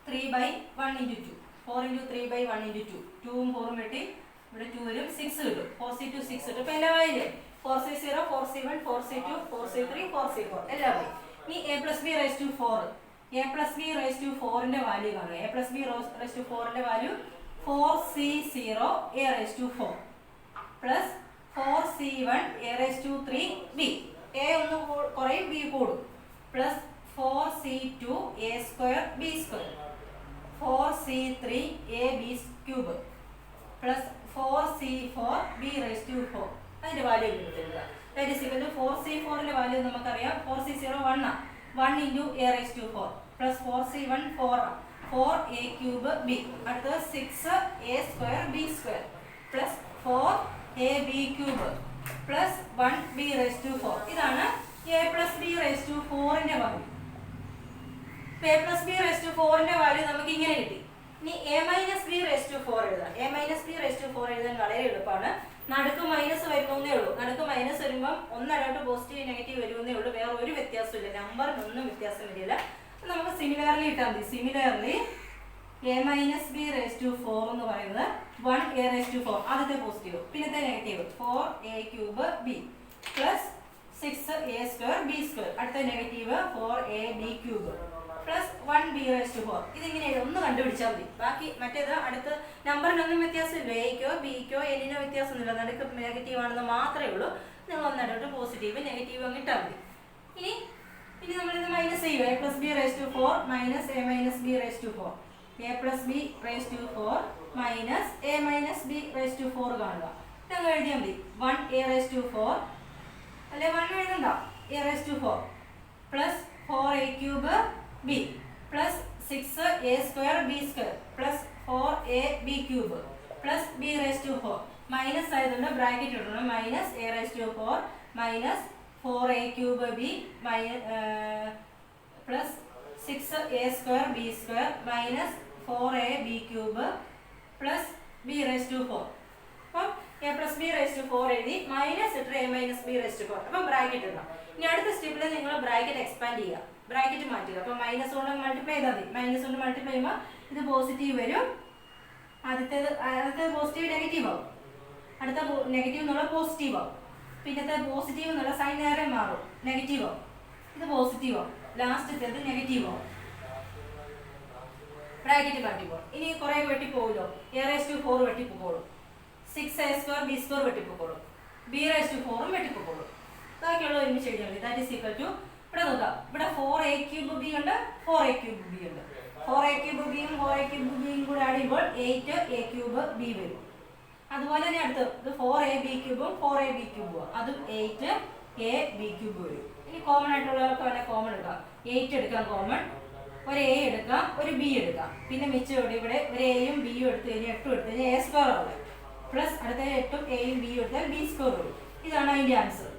3/1 ഇൻറ്റു 2 4 ഇൻറ്റു 3/1 ഇൻറ്റു 2 2ഉം 4ഉം വെട്ടി ഇവിടെ 2 വരും 6 കിട്ടും. 4c2 6 കിട്ടും. ഇപ്പം എല്ലാം ആയില്ലേ. 4c0 4c1 4c2 4c3 4c4 എല്ലാം ആയി. ഇനി a plus b raised to 4 a plus b raised to 4ന്റെ വാല്യൂ കാണുക. a plus b raised to 4ന്റെ value 4c0 a raised to 4 plus 4c1 a raised to 3b. a ഒന്ന് കുറയും b കൂടും plus 4c2 a square b square 4c3 ab cube plus 4c4 b raised to 4. അതിന്റെ value കിട്ടുക. That is equal to 4c4 ന്റെ value നമുക്കറിയാം 4c0 1 ആണ്. 1 into a raised to 4 plus 4c1 4 ആണ്. 4a cube b. അടുത്തത് 6a square b square plus 4ab cube plus 1b raised to 4. ഇതാണ് a plus b raised to 4 ന്റെ value. a plus b raised to 4 ന്റെ value നമുക്ക് ഇങ്ങനെ കിട്ടി. ഇനി a minus b raised to 4 എഴുതാം. a minus b raised to 4 എഴുതാൻ വളരെ എളുപ്പമാണ്. നടുക്ക് മൈനസ് വരുന്നേ ഉള്ളൂ. നടുക്ക് മൈനസ് വരുമ്പോൾ ഒന്നടോട്ട് പോസിറ്റീവ് നെഗറ്റീവ് വരുന്നേ ഉള്ളൂ. വേറെ ഒരു വ്യത്യാസമില്ല. നമ്പറിനൊന്നും വ്യത്യാസം വരില്ല. നമുക്ക് സിമിലർലി ഇട്ടാൽ മതി. Similarly a minus b raise to 4 എന്ന് പറയുന്നത് 1a റേസ് ടു 4 ആദ്യത്തെ പോസിറ്റീവ് പിന്നത്തെ negative 4a cube b plus 6a square b square അടുത്ത negative 4ab cube plus 1b raise to 4. ഇതിങ്ങനെ ഒന്ന് കണ്ടുപിടിച്ചാൽ മതി. ബാക്കി മറ്റേത് അടുത്ത് നമ്പറിനൊന്നും വ്യത്യാസമില്ല. എക്കോ ബിക്കോ എല്ലിനോ വ്യത്യാസമൊന്നുമില്ല. നടുക്ക് നെഗറ്റീവ് ആണെന്ന് മാത്രമേ ഉള്ളൂ. നിങ്ങൾ ഒന്നിടോട്ട് പോസിറ്റീവ് നെഗറ്റീവ് അങ്ങ് ഇട്ടാൽ മതി. ഇനി നമ്മളിത് മൈനസ് ചെയ്യുക. a plus B raise to 4 minus a minus b raise to 4 a plus B raise to 4 minus a minus b raise to 4 കാണുക. ഞങ്ങൾ എഴുതിയാൽ മതി 1a റേസ് ടു 4 അല്ലെ 1 എഴുതണ്ട a raise to 4 plus 4a cube b plus 6a square b square plus 4ab cube plus b raise to 4 minus ആയതുകൊണ്ട് bracket ഇടണം. Minus a raise to 4 minus 4a cube b plus 6a square b square minus 4ab cube plus b raise to 4. അപ്പം a plus B raise to 4 എഴുതി minus ഇട്ട് a minus b raise to 4. അപ്പം bracket ഇടണം. ഇനി അടുത്ത സ്റ്റെപ്പിൽ നിങ്ങൾ bracket expand ചെയ്യുക. ബ്രാക്കറ്റ് മാറ്റുക. അപ്പം മൈനസ് കൊണ്ട് മൾട്ടിപ്ലൈ ചെയ്താൽ മതി. മൈനസ് കൊണ്ട് മൾട്ടിപ്ലൈ ചെയ്യുമ്പോൾ ഇത് പോസിറ്റീവ് വരും. ആദ്യത്തെ പോസിറ്റീവ് നെഗറ്റീവ് ആവും. അടുത്ത നെഗറ്റീവ് എന്നുള്ള പോസിറ്റീവ് ആവും. പിന്നത്തെ പോസിറ്റീവ് എന്നുള്ള സൈൻ നേരെ മാറും. നെഗറ്റീവ് ആവും. ഇത് പോസിറ്റീവ് ആവും. ലാസ്റ്റത്തേത് നെഗറ്റീവ് ആവും. ബ്രാക്കറ്റ് മാറ്റിപ്പോൾ ഇനി കുറേ വെട്ടിപ്പോകുമല്ലോ. a റേസ് ടു 4 വെട്ടിപ്പോകുള്ളൂ. 6a സ്ക്വയർ b സ്ക്വയർ വെട്ടിപ്പോകുള്ളൂ. b റേസ് ടു 4 വെട്ടിപ്പോകുള്ളൂ. ബാക്കിയുള്ള ഒരുമിച്ച് എഴുതിയാൽ മതി. ദാറ്റ് ഈസ് ഈക്വൽ ടു ഇവിടെ നോക്കാം. ഇവിടെ 4a ക്യൂബ് b ഉണ്ട് 4a ക്യൂബ് b ഉണ്ട്. 4a ക്യൂബ് bയും 4a ക്യൂബ് bയും കൂടെ ആഡ് ചെയ്യുമ്പോൾ 8a ക്യൂബ് b വരും. അതുപോലെ തന്നെ അടുത്ത് ഇത് 4ab ക്യൂബും 4ab ക്യൂബും അതും 8ab ക്യൂബ് വരും. ഇനി കോമൺ ആയിട്ടുള്ളവർക്ക് വേണേൽ കോമൺ എടുക്കാം. 8 എടുക്കാം കോമൺ. ഒരു a എടുക്കാം ഒരു b എടുക്കാം. പിന്നെ മിച്ചം ഇവിടെ ഒരു എയും ബിയും എടുത്തു കഴിഞ്ഞാൽ 8 എടുത്തു കഴിഞ്ഞാൽ a സ്ക്വയർ ആവും. പ്ലസ് അടുത്ത 8ഉം എയും ബിയും എടുത്താൽ b സ്ക്വയർ വരും. ഇതാണ് അതിൻ്റെ answer.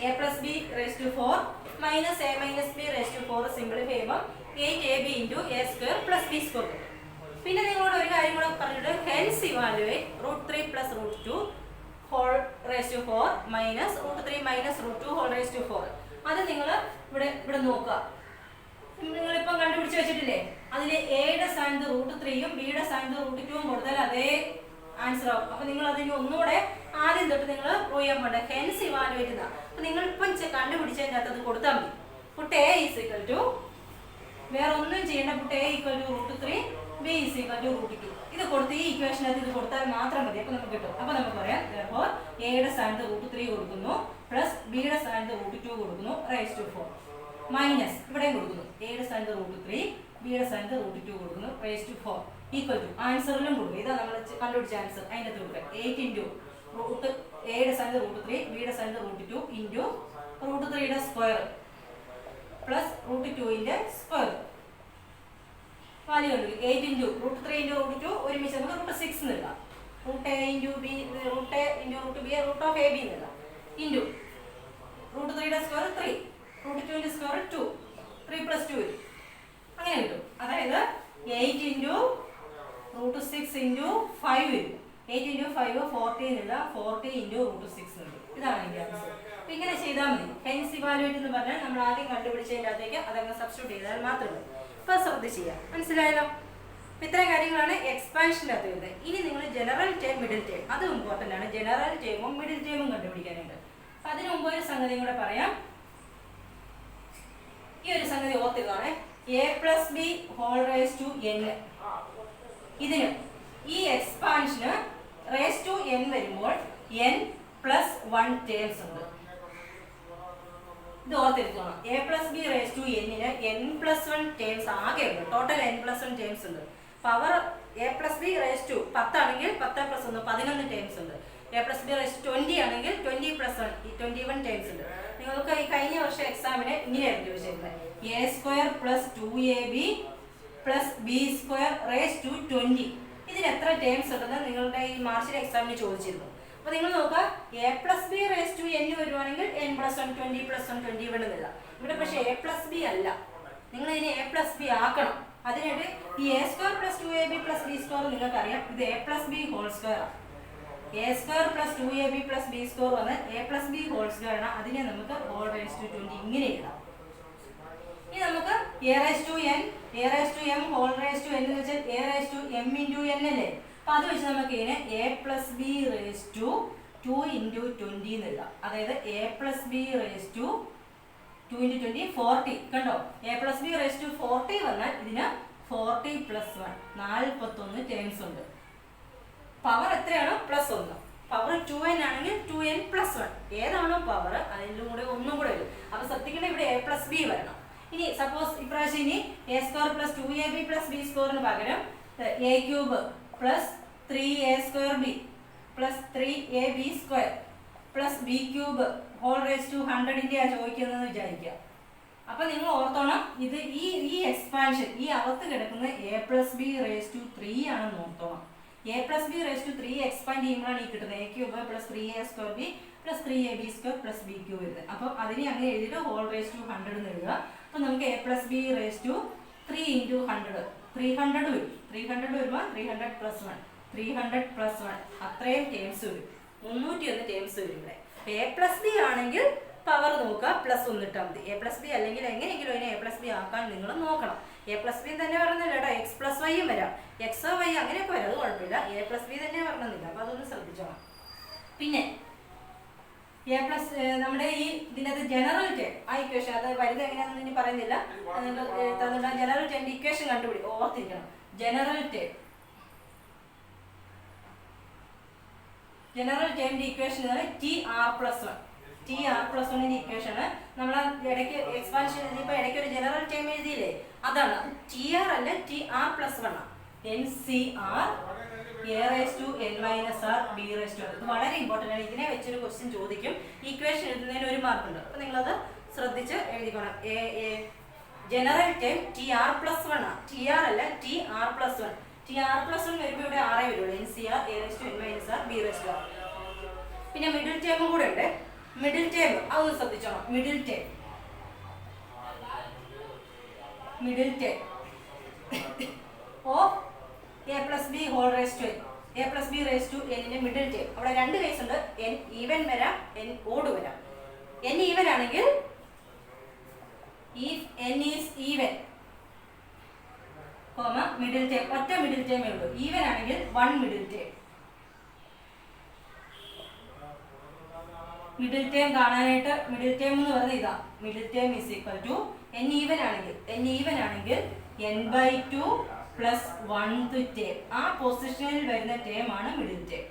a plus B raise to 4 minus a minus b raise to 4 simplify ചെയ്യുമ്പോൾ 8ab into a square plus b square വരും. പിന്നെ നിങ്ങളോട് ഒരു കാര്യം കൂടെ പറഞ്ഞിട്ട് hence evaluate √3 plus √2 whole raise to 4 minus √3 minus √2 whole raise to 4. അത് നിങ്ങൾ ഇവിടെ നോക്കുക. നിങ്ങളിപ്പം കണ്ടുപിടിച്ച് വെച്ചിട്ടില്ലേ? അതിൽ എയുടെ സ്ഥാനത്ത് √3യും ബിയുടെ സ്ഥാനത്ത് √2ഉം കൊടുത്താൽ അതേ ആൻസർ ആവും. അപ്പം നിങ്ങൾ അതിന് ഒന്നുകൂടെ ആദ്യം തൊട്ട് നിങ്ങൾ പ്രൂവ് ചെയ്യാൻ പോകണ്ട. ഹെൻസ് ഇവാലുവേറ്റ് എന്നാ. അപ്പം നിങ്ങൾ ഇപ്പം കണ്ടുപിടിച്ചതിൻ്റെ അകത്ത് അത് കൊടുത്താൽ മതി. Put a is equal to വേറെ ഒന്നും ചെയ്യേണ്ട. Put a equal to √3 b is equal to √2. ഇത് കൊടുത്ത് ഈ ഇക്വേഷനകത്ത് ഇത് കൊടുത്താൽ മാത്രം മതി. അപ്പം നമുക്ക് കിട്ടും. അപ്പം നമുക്ക് പറയാം അപ്പോൾ എയുടെ സ്ഥാനത്ത് √3 കൊടുക്കുന്നു പ്ലസ് ബിയുടെ സ്ഥാനത്ത് √2 കൊടുക്കുന്നു റേസ് ടു 4 മൈനസ് ഇവിടെയും കൊടുക്കുന്നു. എയുടെ സ്ഥാനത്ത് √3 ബിയുടെ സ്ഥാനത്ത് √2 കൊടുക്കുന്നു റേസ് ടു 4 ഈക്വൽ ടു ആൻസറിലും കൊടുക്കും. ഇതാ നമ്മൾ കണ്ടുപിടിച്ച ആൻസർ. അതിൻ്റെ അകത്ത് കൊടുക്കുക 8 ഇൻറ്റു എയുടെ സ്ഥാനത്ത് √3 ബിയുടെ സ്ഥാനത്ത് √2 ഇൻറ്റു √3യുടെ സ്ക്വയർ പ്ലസ് √2ന്റെ സ്ക്വയർ വാല്യൂ കണ്ടു. 8 ഇൻറ്റു √3 ഇൻറ്റു √2 ഒരുമിച്ച് നമുക്ക് √6 എന്നെഴുതാം. √a into B √a into √b √ab എന്നെഴുതാം. ഇൻറ്റു √3യുടെ സ്ക്വയർ 3 √2ന്റെ സ്ക്വയർ 2 3 പ്ലസ് 2 വരും. അങ്ങനെ കിട്ടും. അതായത് 8 ഇൻറ്റു √6 ഇൻറ്റു 5 വരും. 8 ഇൻറ്റു 5 40 എന്നെഴുതാം. 40 ഇൻറ്റു √6 വരും. ഇതാണ് അതിൻ്റെ ആൻസർ. അപ്പം ഇങ്ങനെ ചെയ്താൽ മതി. ഹെൻസ് ഇവാലുവേറ്റ് എന്ന് പറഞ്ഞാൽ നമ്മൾ ആദ്യം കണ്ടുപിടിച്ചതിൻ്റെ അകത്തേക്ക് അതങ്ങ് സബ്സ്റ്റിറ്റ്യൂട്ട് ചെയ്താൽ മാത്രമേ ഉള്ളൂ. ഇപ്പോൾ ശ്രദ്ധിക്കുക. മനസ്സിലായല്ലോ? അപ്പം ഇത്രയും കാര്യങ്ങളാണ് എക്സ്പാൻഷൻ്റെ അകത്ത് വരുന്നത്. ഇനി നിങ്ങൾ ജനറൽ ടേം മിഡിൽ ടേം അതും ഇമ്പോർട്ടൻ്റ് ആണ്. ജനറൽ ടേമും മിഡിൽ ടേമും കണ്ടുപിടിക്കാനുണ്ട്. അപ്പം അതിന് മുമ്പ് ഒരു സംഗതിയും കൂടെ പറയാം. ഈ ഒരു സംഗതി ഓർത്തിരുന്നാണ്. a plus B whole raise to n. ഇതിന് ഈ എക്സ്പാൻഷന് റേസ് ടു n വരുമ്പോൾ n പ്ലസ് 1 ടേംസ് ഉണ്ട്. ഇത് ഓർത്തിരിക്കണം. a plus B raise to എന്നിന് n+1 ടേംസ് ആകെ ഉണ്ട്. ടോട്ടൽ n+1 ടേംസ് ഉണ്ട്. Power a plus B raise to 10 ആണെങ്കിൽ 10 പ്ലസ് 1 11 ടേംസ് ഉണ്ട്. a പ്ലസ് ബി റേസ് 20 ആണെങ്കിൽ 20 പ്ലസ് 1 21 ടേംസ് ഉണ്ട്. നിങ്ങൾക്ക് ഈ കഴിഞ്ഞ വർഷം എക്സാമിന് ഇങ്ങനെയായിരുന്നു ചോദിച്ചിരുന്നത്. a² plus 2ab plus b² raise to 20. ഇതിന് എത്ര ടേംസ് ഉണ്ടെന്ന് നിങ്ങളുടെ ഈ മാർച്ചിലെ എക്സാമിന് ചോദിച്ചിരുന്നു. അപ്പോൾ നിങ്ങൾ നോക്കുക, a plus B raise to n വരുവാണെങ്കിൽ n+1 20 പ്ലസ് 1 21 എന്നില്ല. ഇവിടെ പക്ഷേ a പ്ലസ് ബി അല്ല, നിങ്ങൾ ഇതിനെ a പ്ലസ് ബി ആക്കണം. അതിനായിട്ട് ഈ a² plus 2ab plus b² നിങ്ങൾക്കറിയാം, ഇത് a plus B whole square ആണ്. a² plus 2ab plus b² വന്ന് a plus B whole square ആണ്. അതിനെ നമുക്ക് ഹോൾ റേസ് ടു 20 ഇങ്ങനെ എഴുതാം. ഇനി നമുക്ക് a raise to m whole raise to n എന്ന് വെച്ചാൽ a raise to m into n അല്ലേ. അപ്പോൾ അത് വെച്ച് നമുക്ക് ഇതിനെ a plus B raise to 2 into 20 എന്ന് എഴുതാം. അതായത് a plus B raise to 2 into 20 40. കണ്ടോ, a plus B raise to 40 വന്നാൽ ഇതിന് 40 പ്ലസ് 1 41 ടേംസ് ഉണ്ട്. പവർ എത്രയാണോ പ്ലസ് 1. പവർ 2n ആണെങ്കിൽ 2n പ്ലസ് 1 ഏതാണോ പവർ അതിൻ്റെ കൂടെ ഒന്നും കൂടെ വരും. അപ്പോൾ ശ്രദ്ധിക്കേണ്ട ഇവിടെ a പ്ലസ് ബി വരണം. ഇനി സപ്പോസ് ഇപ്രാവശ്യം ഇനി a² plus 2ab plus b² പകരം a³ plus 3a² plus 3ab² plus b³ whole raise to 100ന്റെ ചോദിക്കുന്നതെന്ന് വിചാരിക്കുക. അപ്പോൾ നിങ്ങൾ ഓർത്തോണം, ഇത് ഈ എക്സ്പാൻഷൻ ഈ അകത്ത് കിടക്കുന്ന a plus B raise to 3 ആണെന്ന് ഓർത്തോണം. a plus B raise to 3 expand ചെയ്യുമ്പോഴാണ് ഈ കിട്ടുന്നത് a³ plus 3a² plus 3ab² plus b³ വരുന്നത്. അപ്പോൾ അതിനെ അങ്ങനെ എഴുതിയിട്ട് ഹോൾ റേസ് ടു 100 എന്ന് എഴുതുക. അപ്പോൾ നമുക്ക് a plus B raise to 3 into 100 300 വരും. 300 വരുമ്പോൾ 300 പ്ലസ് 1 300 പ്ലസ് 1 അത്രയും ടേംസ് വരും. 301 ടേംസ് വരും ഇവിടെ. a പ്ലസ് ബി ആണെങ്കിൽ പവർ നോക്കുക, പ്ലസ് 1 ഇട്ടാൽ മതി. a പ്ലസ് ബി അല്ലെങ്കിൽ എങ്ങനെയെങ്കിലും അതിനെ a പ്ലസ് ബി ആക്കാൻ നിങ്ങൾ നോക്കണം. a പ്ലസ് ബി തന്നെ പറഞ്ഞില്ല കേട്ടോ, എക്സ് പ്ലസ് വൈയും വരാം, എക്സ് വൈ അങ്ങനെയൊക്കെ വരാം, അത് കുഴപ്പമില്ല. a പ്ലസ് ബി തന്നെ പറഞ്ഞില്ല, അപ്പോൾ അതൊന്ന് ശ്രദ്ധിച്ചോണം. പിന്നെ a പ്ലസ് നമ്മുടെ ഈ ഇതിനകത്ത് ജനറൽ ടേം ആ ഇക്വേഷൻ അത് വരുന്നത് എങ്ങനെയാണെന്ന് ഇനി പറയുന്നില്ല. ജനറൽ ടേമിന്റെ ഇക്വേഷൻ ഓർത്തിരിക്കണം. ജനറൽ ടേമിന്റെ ഇക്വേഷൻ TR+1 ഇക്വേഷൻ നമ്മൾ ഇടയ്ക്ക് എക്സ്പാൻഷൻ ഇപ്പോൾ ഇടയ്ക്ക് ഒരു ജനറൽ ടേം എഴുതിയില്ലേ, അതാണ് TR അല്ല TR+1 NCR a raise to n minus r b raise to. ഇത് വളരെ ഇമ്പോർട്ടൻ്റ് ആണ്. ഇതിനെ വെച്ചൊരു ക്വസ്റ്റ്യൻ ചോദിക്കും. ഇക്വേഷൻ എഴുതുന്നതിന് ഒരു മാർക്കുണ്ട്. അപ്പോൾ നിങ്ങളത് ശ്രദ്ധിച്ച് എഴുതിക്കണം. ജനറൽ ടേം TR+1 ആണ്, TR അല്ല TR+1. TR+1 വരുമ്പോൾ ഇവിടെ ആറേ വരുള്ളൂ. NCR a raise to n minus r b raise to. പിന്നെ മിഡിൽ ടേമും കൂടെ ഉണ്ട്. മിഡിൽ ടേം അതൊന്ന് ശ്രദ്ധിച്ചോണം. Middle term of a plus B whole raise to a plus B raise to n middle term. അവിടെ രണ്ട് കേസ് ഉണ്ട്, n even വരാം, n ഓഡ് വരാം. n ഈവൻ ആണെങ്കിൽ if n is even middle term ഒറ്റ middle ടേമേ ഉള്ളൂ. Even ആണെങ്കിൽ 1 മിഡിൽ ടേം. മിഡിൽ ടേം കാണാനായിട്ട് മിഡിൽ ടേം എന്ന് പറയുന്നത് ഇതാ. Middle term is equal to n even ആണെങ്കിൽ n/2 പ്ലസ് 1th ടേം. ആ പൊസിഷനിൽ വരുന്ന ടേം ആണ് മിഡിൽ ടേം.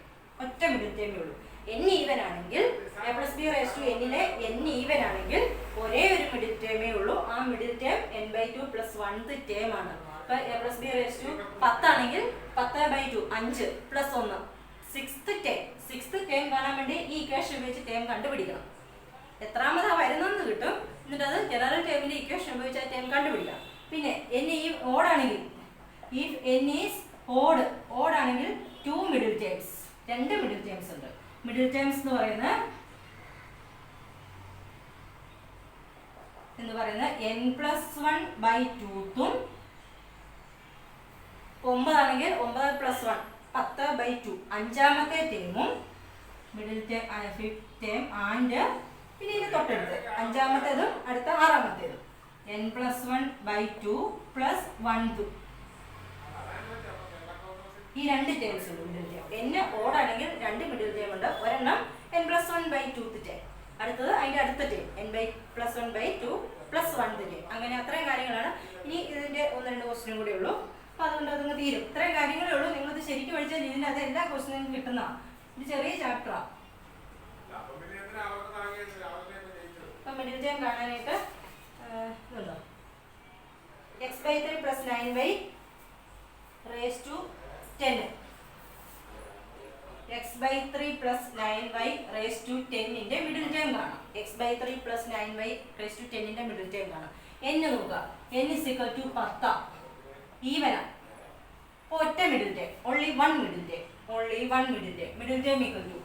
ഒറ്റ മിഡിൽ ടേമേ ഉള്ളൂ. n ഈവൻ ആണെങ്കിൽ a plus B raise to എന്നിലെ n ഈവൻ ആണെങ്കിൽ ഒരേ ഒരു മിഡിൽ ടേമേ ഉള്ളൂ. ആ middle term n/2 plus 1th term ആണ്. അപ്പോൾ a plus B raise to 10 ആണെങ്കിൽ 10/2 5 പ്ലസ് 1 6th ടേം കാണാൻ വേണ്ടി ഈ ഇക്വേഷൻ ഉപയോഗിച്ച് ടേം കണ്ടുപിടിക്കണം. എത്രാമതാ വരുന്നെന്ന് കിട്ടും. എന്നിട്ട് അത് ജനറൽ ടേമിന്റെ ഇക്വേഷൻ ഉപയോഗിച്ച് ആ ടേം കണ്ടുപിടിക്കാം. പിന്നെ n ഈ ഓടാണെങ്കിൽ if n is odd ആണെങ്കിൽ 2 മിഡിൽ ടേംസ്, 2 മിഡിൽ ടേംസ് ഉണ്ട്. മിഡിൽ ടേംസ് എന്ന് പറയുന്നത് n+1/2 9 ആണെങ്കിൽ 9 പ്ലസ് 1 10/2 അഞ്ചാമത്തെ ടേമും middle term fifth term and പിന്നെ ഇത് തൊട്ടടുത്ത് അഞ്ചാമത്തേതും അടുത്ത ആറാമത്തേതും n+1/2 പ്ലസ് 1 ഈ രണ്ട് ടേംസ് ഉണ്ട് middle term. n ഓടാണെങ്കിൽ 2 middle term ഉണ്ട്. ഒരെണ്ണം n+1/2 ടേം, അടുത്തത് അതിൻ്റെ അടുത്ത ടേം n+1/2 പ്ലസ് 1 ടേം. അങ്ങനെ അത്രയും കാര്യങ്ങളാണ്. ഇനി ഇതിൻ്റെ 1-2 ക്വസ്റ്റ്യനും കൂടെ ഉള്ളൂ. അപ്പോൾ അതുകൊണ്ട് അതങ്ങ് തീരും. ഇത്രയും കാര്യങ്ങളേ ഉള്ളൂ. നിങ്ങളിത് ശരിക്കും പഠിച്ചാൽ ഇതിൻ്റെ അത് എല്ലാ ക്വസ്റ്റ്യനും കിട്ടുന്നതാണ്. ഇത് ചെറിയ ചാപ്റ്ററാണ്. മിഡിൽ ടേം കാണാനായിട്ട് ഇതുണ്ടോ, x/3 + 9y raised to 10. x/3 + 9y raised to 10ന്റെ മിഡിൽ ടേം കാണാം. x/3 + 9y raised to 10ന്റെ മിഡിൽ ടേം കാണാം. n നോക്കുക, n = 10. ഈവനാ. ഒറ്റ middle term, only one middle term. Middle term equal to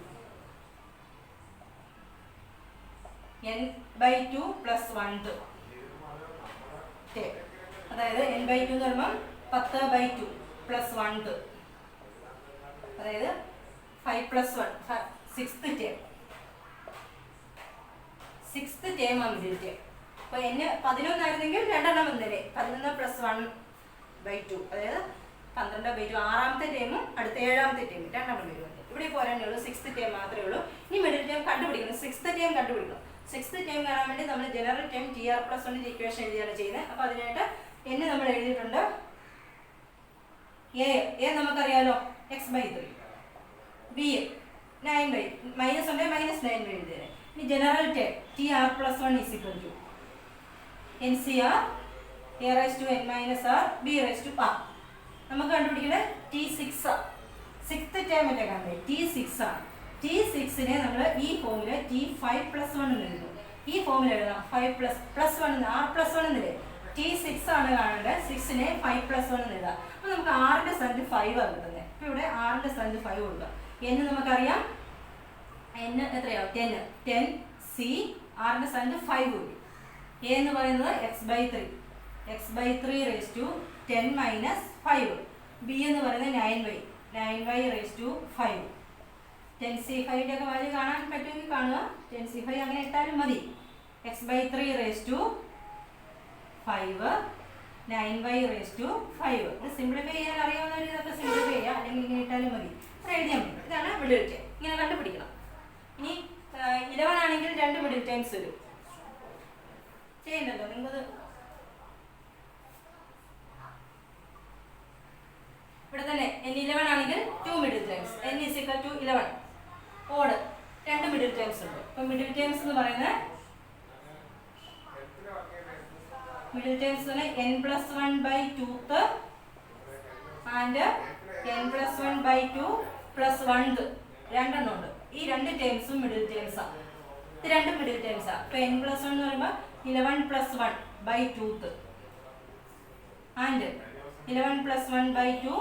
n/2 + 1th term. അതായത് n/2 എന്ന് പറയുമ്പോൾ 10/2 + 1th, അതായത് 5 + 1 6th term. 6th term ആണ് മിഡിൽ ടേം. അപ്പോൾ n 11 ആയിരുന്നെങ്കിൽ രണ്ടെണ്ണം വന്നേനെ. 11 + 1/2, അതായത് 12/2. ആറാമത്തെ ടേമും അടുത്ത ഏഴാമത്തെ ടേമും രണ്ടെണ്ണം വരുന്നുണ്ട്. ഇവിടെ പോരാനേ ഉള്ളൂ, 6th term മാത്രമേ ഉള്ളൂ. ഇനി മിഡിൽ ടേം കണ്ടുപിടിക്കണം. 6th term കണ്ടുപിടിക്കണം. 6th term കാണാൻ വേണ്ടി നമ്മൾ ജനറൽ ടേം TR+1 ഇക്വേഷൻ എഴുതിയാണ് ചെയ്യുന്നത്. അപ്പോൾ അതിനായിട്ട് n നമ്മൾ എഴുതിയിട്ടുണ്ട്. a നമുക്കറിയാലോ, x/3. b 9y, മൈനസ് ഉണ്ട്, -9y എഴുതിയത്. ഇനി general term TR+1 = NCR a⁻n−r b⁻r. നമുക്ക് കണ്ടുപിടിക്കേണ്ടത് T6. 6th term അല്ലേ കാണുന്നത്, T6 ആണ്. T6നെ നമ്മൾ ഈ ഫോമിൽ T5+1 എന്ന് എഴുതും. ഈ ഫോമിൽ എഴുതാം 5+1 r+1 എന്നില്ലേ. T6 ആണ് കാണേണ്ടത്. 6നെ 5+1 എന്ന് എഴുതാം. അപ്പോൾ നമുക്ക് r-ന്റെ സ്ഥാനത്ത് 5 ആണ് കിട്ടുന്നത്. അപ്പോൾ ഇവിടെ r-ന്റെ സ്ഥാനത്ത് 5 കൊടുക്കുക. n നമുക്കറിയാം, n എത്രയാവും, 10 c, r-ന്റെ സ്ഥാനത്ത് 5 കൂടി. a എന്ന് പറയുന്നത് x/3 raised to 10 - 5. b എന്ന് പറയുന്നത് 9y raised to 5. 10c5ന്റെ ഒക്കെ വാല്യൂ കാണാൻ പറ്റുമെങ്കിൽ കാണുക. 10c5 അങ്ങനെ ഇട്ടാലും മതി. x/3 raised to 5, 9y raised to 5. ഇത് സിംപ്ലിഫൈ ചെയ്യാൻ അറിയാവുന്നവർ ഇതൊക്കെ സിംപ്ലിഫൈ ചെയ്യുക, അല്ലെങ്കിൽ ഇങ്ങനെ ഇട്ടാലും മതി. ഇത്ര എഴുതിയാൽ മതി. ഇതാണ് മിഡിൽ ടേം. ഇങ്ങനെ കണ്ടുപിടിക്കണം. ഇനി 11 ആണെങ്കിൽ 2 മിഡിൽ ടേംസ് വരും. ചെയ്യണ്ടല്ലോ നിങ്ങൾക്കത്. ഇവിടെ തന്നെ n11 ആണെങ്കിൽ 2 middle terms. n = 11. Odd 2 middle terms ഉണ്ട്. അപ്പോൾ മിഡിൽ ടേംസ് എന്ന് പറയുന്നത് n+1/2th ആൻഡ് n+1/2 + 1th രണ്ടെണ്ണം ഉണ്ട്. ഈ രണ്ട് ടേംസും മിഡിൽ ടേംസാണ്. ഇത് രണ്ടും മിഡിൽ ടേംസാണ്. അപ്പോൾ n+1 എന്ന് പറയുമ്പോൾ 11 + 1/2th and 11 + 1/2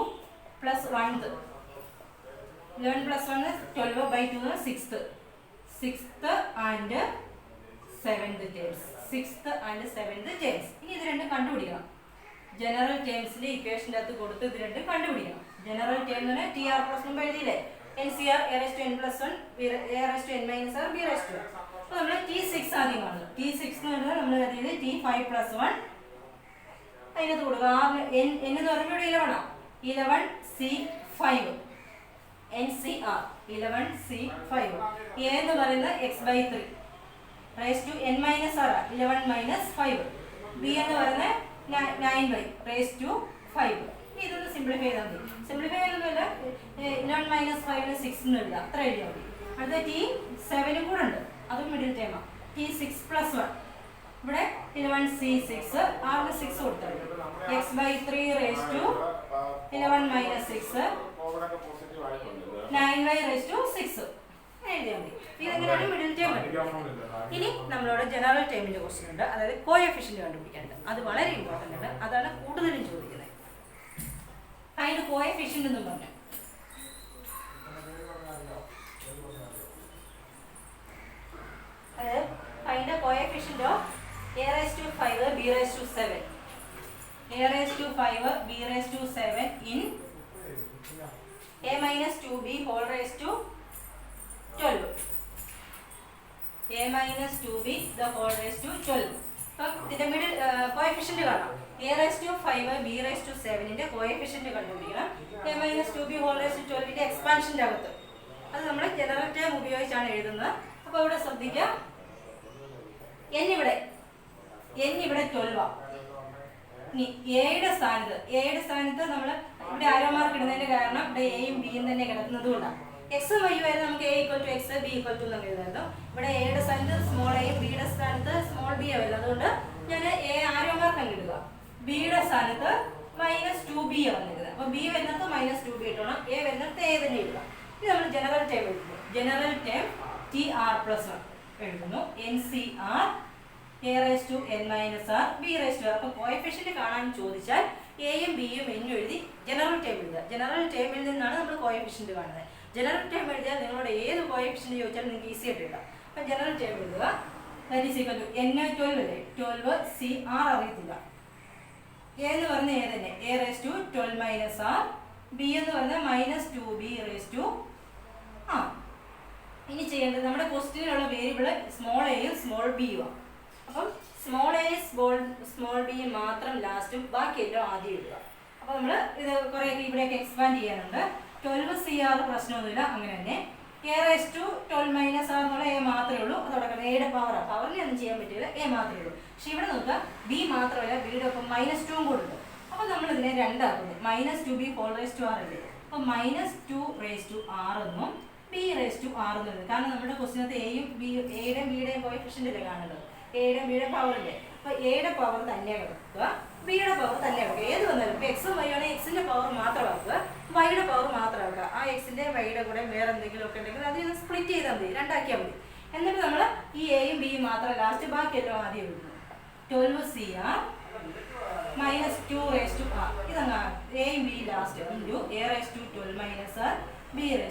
+ 1th. 11 + 1 12/2 6th and 7th terms. 6th and 7th terms. ഇനി ഇത് രണ്ടും കണ്ടുപിടിക്കണം. ജനറൽ ടേംസിന്റെ ഇക്വേഷൻ്റെ അകത്ത് കൊടുത്ത് ഇത് രണ്ടും കണ്ടുപിടിക്കണം. ജനറൽ ടേം എന്ന് പറഞ്ഞാൽ TR+1 എഴുതിയില്ലേ, NCR a⁻n+1 a⁻n−r b⁻r. അപ്പോൾ നമ്മൾ T6 ആദ്യം കാണുന്നത്. T6 എന്ന് പറഞ്ഞാൽ നമ്മൾ കരുതിയത് T5+1 അതിനകത്ത് കൊടുക്കുക. n എന്ന് പറയുമ്പോൾ ഇവിടെ 11 ആണ്. 11c5 NCR 11c5. a എന്ന് പറയുന്നത് x/3 raised to n−r 11 - 5. b എന്ന് പറയുന്നത് 9y raised to 5. ഇതൊന്ന് സിംപ്ലിഫൈ ചെയ്താൽ മതി. സിംപ്ലിഫൈ ചെയ്യുന്നില്ല, 11 - 5 6 എന്ന് എഴുതാം. അത്ര എഴുതിയാൽ മതി. അടുത്ത T7 കൂടെ ഉണ്ട്, അതും മിഡിൽ ടേമാണ്. T6+1 ഇവിടെ 11c6 r 6 കൊടുത്താൽ മതി. x/3 raised to 11 - 6 9y raised to 6 എഴുതിയാൽ മതി. ഇതെങ്ങനെയാണ് മിഡിൽ ടേം കണ്ടുപിടിക്കുന്നത്. ഇനി നമ്മളോട് ജനറൽ ടേമിന്റെ ക്വസ്റ്റ്യൻ ഉണ്ട്, അതായത് കോഎഫിഷ്യന്റ് കണ്ടുപിടിക്കാനുണ്ട്. അത് വളരെ ഇമ്പോർട്ടൻ്റ് ആണ്. അതാണ് കൂടുതലും ചോദിക്കുന്നത്. അതിന്റെ കോഎഫിഷ്യന്റ് എന്ന് പറഞ്ഞു find the coefficient of a⁻5 b⁻7. a⁻5 b⁻7 in a-2b whole raised to 12. a-2b the whole raised to 12. അപ്പം ഇതിന്റെ മിഡിൽ കോഎഫിഷ്യന്റ് കാണാം. a⁻5 b⁻7ന്റെ കോഎഫിഷ്യന്റ് കണ്ടുപിടിക്കണം. a-2b whole raised to 12ന്റെ എക്സ്പാൻഷന്റെ അകത്ത്. അത് നമ്മൾ ജനറൽ ടേം ഉപയോഗിച്ചാണ് എഴുതുന്നത്. അപ്പോൾ ഇവിടെ ശ്രദ്ധിക്കാം, n ഇവിടെ 12 ആണ്. ഇനി എയുടെ സ്ഥാനത്ത് നമ്മൾ ഇവിടെ ആരോ മാർക്ക് ഇടുന്നതിന്റെ കാരണം ഇവിടെ എയും ബിയും തന്നെ കിടക്കുന്നത് കൊണ്ടാണ്. എക്സ് വൈ ആയിരുന്നു നമുക്ക് a = x b = എന്ന് എഴുതായിരുന്നു. ഇവിടെ എയുടെ സ്ഥാനത്ത് സ്മോൾ എയും ബിയുടെ സ്ഥാനത്ത് ബിയുടെ സ്ഥാനത്ത് -2b വന്നിരുന്നത്. അപ്പോൾ ബി വരുന്നത് -2b ഇട്ടോണം, എ വരുന്നത് എ തന്നെ ഇടുക. ഇത് നമ്മൾ ജനറൽ ടേം എഴുതുന്നു. ജനറൽ ടേം TR+1 എഴുതുന്നു. NCR a⁻n−r b⁻r. അപ്പോൾ കോഎഫിഷ്യന്റ് കാണാൻ ചോദിച്ചാൽ എയും ബിയും എന്നും എഴുതി ജനറൽ ടേം എഴുതുക. ജനറൽ ടേമിൽ നിന്നാണ് നമ്മൾ കോഎഫിഷ്യന്റ് കാണുന്നത്. ജനറൽ ടേം എഴുതിയാൽ നിങ്ങളോട് ഏത് കോഎഫിഷ്യന്റ് ചോദിച്ചാലും നിങ്ങൾക്ക് ഈസി ആയിട്ട് എഴുതാം. അപ്പം ജനറൽ ടേം എഴുതുക. That is equal to n12 അല്ലേ, 12 CR അറിയത്തില്ല. എ എന്ന് പറഞ്ഞ എ തന്നെ, a⁻12−r. ബി എന്ന് പറഞ്ഞാൽ -2b⁻r. ഇനി ചെയ്യേണ്ടത് നമ്മുടെ ക്വസ്റ്റ്യനിലുള്ള വേരിയബിൾ സ്മോൾ എയും സ്മോൾ ബിയും. അപ്പം സ്മോൾ എയും സ്മോൾ ബിയും മാത്രം ലാസ്റ്റും ബാക്കിയെല്ലാം ആദ്യം എഴുതുക. അപ്പോൾ നമ്മൾ ഇത് കുറേയൊക്കെ ഇവിടെയൊക്കെ എക്സ്പാൻഡ് ചെയ്യാനുണ്ട്. 12 CR പ്രശ്നമൊന്നുമില്ല, അങ്ങനെ തന്നെ a⁻12−r എന്നുള്ള എ മാത്രമേ ഉള്ളൂ. അതോടെ എയുടെ പവറിനെ ഒന്നും ചെയ്യാൻ പറ്റില്ല, എ മാത്രമേ ഉള്ളൂ. പക്ഷെ ഇവിടെ നോക്കുക, ബി മാത്രമല്ല, ബിയുടെ ഒപ്പം -2 കൂടെ ഉണ്ട്. അപ്പോൾ നമ്മൾ ഇതിനെ രണ്ടാക്കുന്നത്, -2b⁻r അല്ലേ. അപ്പോൾ -2r എന്നും b⁻r എന്നുള്ളത്. കാരണം നമ്മുടെ ക്വസ്റ്റിനകത്ത് എയുടെയും ബിയുടെയും കോഎഫിഷ്യന്റ് അല്ലേ കാണുന്നത്, എയുടെയും ബിയുടെ പവർ അല്ലേ. അപ്പോൾ എയുടെ പവർ തന്നെ കിടക്കുക, ബിയുടെ പവർ തന്നെ കിടക്കുക. ഏത് വന്നാലും ഇപ്പോൾ എക്സും വൈ ആണെങ്കിൽ എക്സിന്റെ പവർ മാത്രമാക്കുക, വൈയുടെ പവർ മാത്രമാക്കുക. ആ എക്സിന്റെ വൈയുടെ കൂടെ വേറെ എന്തെങ്കിലും ഒക്കെ ഉണ്ടെങ്കിൽ അതിൽ സ്പ്ലിറ്റ് ചെയ്താൽ മതി, രണ്ടാക്കിയാൽ മതി. എന്നിട്ട് നമ്മൾ ഈ എയും ബിയും മാത്രം ലാസ്റ്റ് ബാക്കിയെല്ലാം ആദ്യം എഴുതുന്നു. 12 CR -2r ഇതങ്ങാണ് എയും B last into a⁻12−r b⁻r.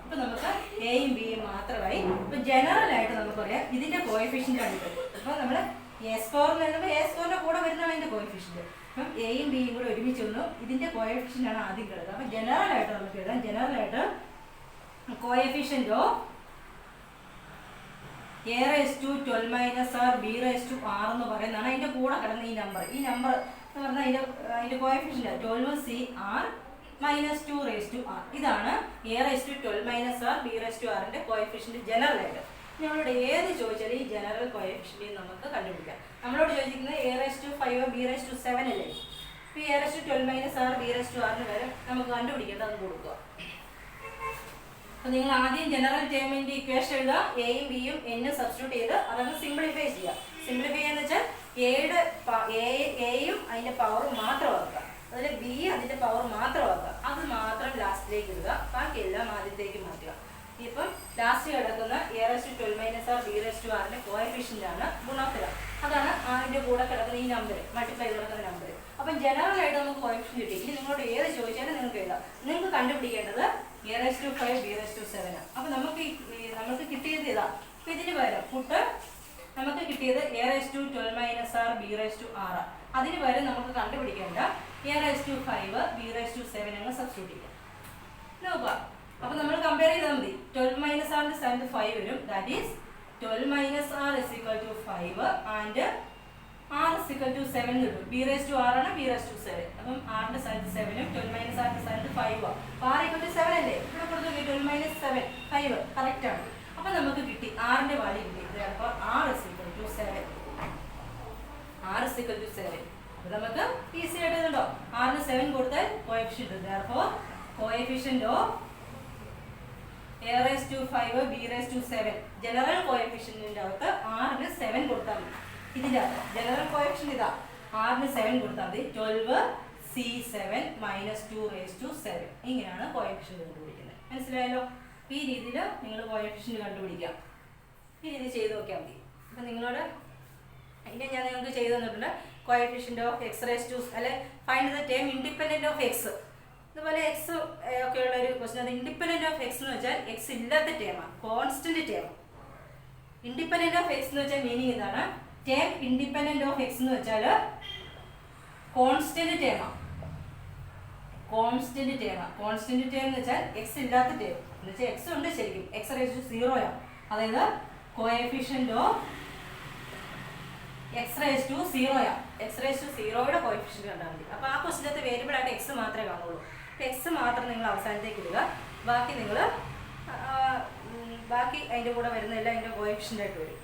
ഇപ്പൊ നമുക്ക് എയും ബിയും മാത്രമായി. ഇപ്പൊ ജനറൽ ആയിട്ട് നമുക്കറിയാം ഇതിന്റെ കോഎഫിഷ്യന്റ് ആണ് ഇത്. അപ്പൊ നമ്മൾ a² എന്ന് എഴുതുമ്പോൾ a² കൂടെ വരുന്നതാണ് ഇതിന്റെ കോഎഫിഷ്യന്റ്. അപ്പം എയും ബിയും കൂടെ ഒരുമിച്ച് വന്നു, ഇതിന്റെ കോഎഫിഷ്യന്റ് ആണ് ആദ്യം കിടക്കുക. അപ്പൊ ജനറൽ ആയിട്ട് നമുക്ക് എഴുതാം. ജനറൽ ആയിട്ട് കോഎഫിഷ്യന്റ് ഓഫ് a⁻12−r b⁻r എന്ന് പറയുന്നതാണ് അതിന്റെ കൂടെ കിടന്ന ഈ നമ്പർ. ഈ നമ്പർ എന്ന് പറഞ്ഞാൽ അതിന്റെ കോഎഫിഷ്യന്റ് 12 CR -2r. ഇതാണ് a⁻12−r b⁻r കോഎഫിഷ്യന്റ് ജനറൽ ആയിട്ട്. നമ്മളോട് ഏത് ചോദിച്ചാലും ഈ ജനറൽ കോഎഫിഷ്യന്റ് നമുക്ക് കണ്ടുപിടിക്കാം. നമ്മളോട് ചോദിക്കുന്നത് a⁵ b⁻7 അല്ലേ. ഇപ്പോൾ a⁻12−r b⁻r വരെ നമുക്ക് കണ്ടുപിടിക്കേണ്ടത് അത് കൊടുക്കുക. അപ്പോൾ നിങ്ങൾ ആദ്യം ജനറൽ ടേമിന്റെ ഇക്വേഷൻ എഴുതുക, എയും ബിയും എന്നും സബ്സ്റ്റിറ്റ്യൂട്ട് ചെയ്ത് അതങ്ങ് സിംപ്ലിഫൈ ചെയ്യുക. സിംപ്ലിഫൈ എന്ന് വെച്ചാൽ എയും അതിന്റെ പവറും മാത്രമാക്കുക, അതിൽ ബി അതിന്റെ പവർ മാത്രമാക്കുക, അത് മാത്രം ലാസ്റ്റിലേക്ക് ഇടുക, ബാക്കിയെല്ലാം ആദ്യത്തേക്ക് മാറ്റുക. ഇപ്പം ലാസ്റ്റ് കിടക്കുന്ന a⁻12−r b⁻r കോഎഫിഷ്യന്റ് ആണ് ഗുണോത്തരം. അതാണ് അതിന്റെ കൂടെ കിടക്കുന്ന ഈ നമ്പർ, മൾട്ടിപ്ലൈ ചെയ്ത് കിടക്കുന്ന നമ്പർ. അപ്പം ജനറൽ ആയിട്ട് നമുക്ക് കോഎഫിഷ്യന്റ് കിട്ടി. ഇനി നിങ്ങളോട് ഏത് ചോദിച്ചാലും നിങ്ങൾക്ക് എഴുതാം. നിങ്ങൾക്ക് കണ്ടുപിടിക്കേണ്ടത് a⁵5 b⁻7 ആണ്. അപ്പം നമുക്ക് കിട്ടിയത് ഇതാ. അപ്പം ഇതിന് പകരം നമുക്ക് കിട്ടിയത് a⁻12−r b⁻r. അതിന് പകരം നമുക്ക് കണ്ടുപിടിക്കേണ്ട a⁵5 b⁻7 അങ്ങ് സബ്സ്റ്റിറ്റ്യൂട്ട് ചെയ്യാം. നോക്കുക, അപ്പോൾ നമ്മൾ കമ്പയർ ചെയ്താൽ മതി. 12−r സ്ഥാനത്ത് 5 വരും. That is 12−r = 5 and r = 7 കിട്ടും. b⁻r ആണ്, b⁻7. അപ്പം r സ്ഥാനത്ത് 7ഉം 12−r സ്ഥാനത്ത് 5 ആണ്. r = 7 അല്ലേ, ഇവിടെ കൊടുത്തു 12−7 5 കറക്റ്റ് ആണ്. അപ്പം നമുക്ക് കിട്ടി r വാല്യൂ കിട്ടി. അപ്പോൾ r = 7. r = 7. അപ്പോൾ നമുക്ക് ഈസി ആയിട്ട് എഴുതുന്നുണ്ടോ, r 7 കൊടുത്താൽ കോഎഫിഷ്യന്റ്. അപ്പോൾ coefficient of a⁵5 b⁻7 general കോഎഫിഷ്യന്റിന്റെ അകത്ത് r 7 കൊടുത്താൽ മതി. ഇതിന്റെ അകത്ത് ജനറൽ കോഎഫിഷ്യന്റ് ഇതാ, r 7 കൊടുത്താൽ മതി. 12 C7 -2⁻7 ഇങ്ങനെയാണ് കോഎഫിഷ്യന്റ് കണ്ടുപിടിക്കുന്നത്. മനസ്സിലായല്ലോ? ഈ രീതിയിൽ നിങ്ങൾ കോഎഫിഷ്യന്റ് കണ്ടുപിടിക്കാം. ഈ രീതി ചെയ്ത് നോക്കിയാൽ മതി. അപ്പം നിങ്ങളോട് ഇതിനെ ഞാൻ നിങ്ങൾക്ക് ചെയ്തു തന്നിട്ടുണ്ട്. കോഎഫിഷ്യന്റ് ഓഫ് x⁻2 അല്ലെ find the term independent of X. ഇതുപോലെ എക്സ് ഒക്കെ ഉള്ള ഒരു ക്വസ്റ്റൻ. അത് ഇൻഡിപെൻഡന്റ് ഓഫ് എക്സ് എന്ന് വെച്ചാൽ എക്സ് ഇല്ലാത്ത ടേമാണ്, കോൺസ്റ്റന്റ് ടേമാണ്. ഇൻഡിപെൻഡന്റ് ഓഫ് എക്സ് എന്ന് വെച്ചാൽ മീനിങ് ഇതാണ്. ടേം ഇൻഡിപെൻഡന്റ് ഓഫ് എക്സ് എന്ന് വെച്ചാൽ കോൺസ്റ്റന്റ് ടേമാണ്. കോൺസ്റ്റന്റ് ടേം എന്ന് വെച്ചാൽ എക്സ് ഇല്ലാത്ത ടേം എന്ന് വെച്ചാൽ എക്സ് ഉണ്ട് ശരിക്കും, x⁻0 ആണ്. അതായത് കോഎഫിഷ്യന്റ് ഓഫ് x⁻0 ആണ്. x⁻0യുടെ കോഎഫിഷ്യന്റ് കണ്ടാൽ മതി. അപ്പോൾ ആ ക്വസ്റ്റിനകത്ത് വേരിയബിൾ ആയിട്ട് എക്സ് മാത്രമേ കാണുള്ളൂ. എക്സ് മാത്രം നിങ്ങൾ അവസാനത്തേക്ക് ഇടുക, ബാക്കി നിങ്ങൾ ബാക്കി അതിൻ്റെ കൂടെ വരുന്നതെല്ലാം അതിൻ്റെ കോഎഫിഷ്യൻ്റ് ആയിട്ട് വരും.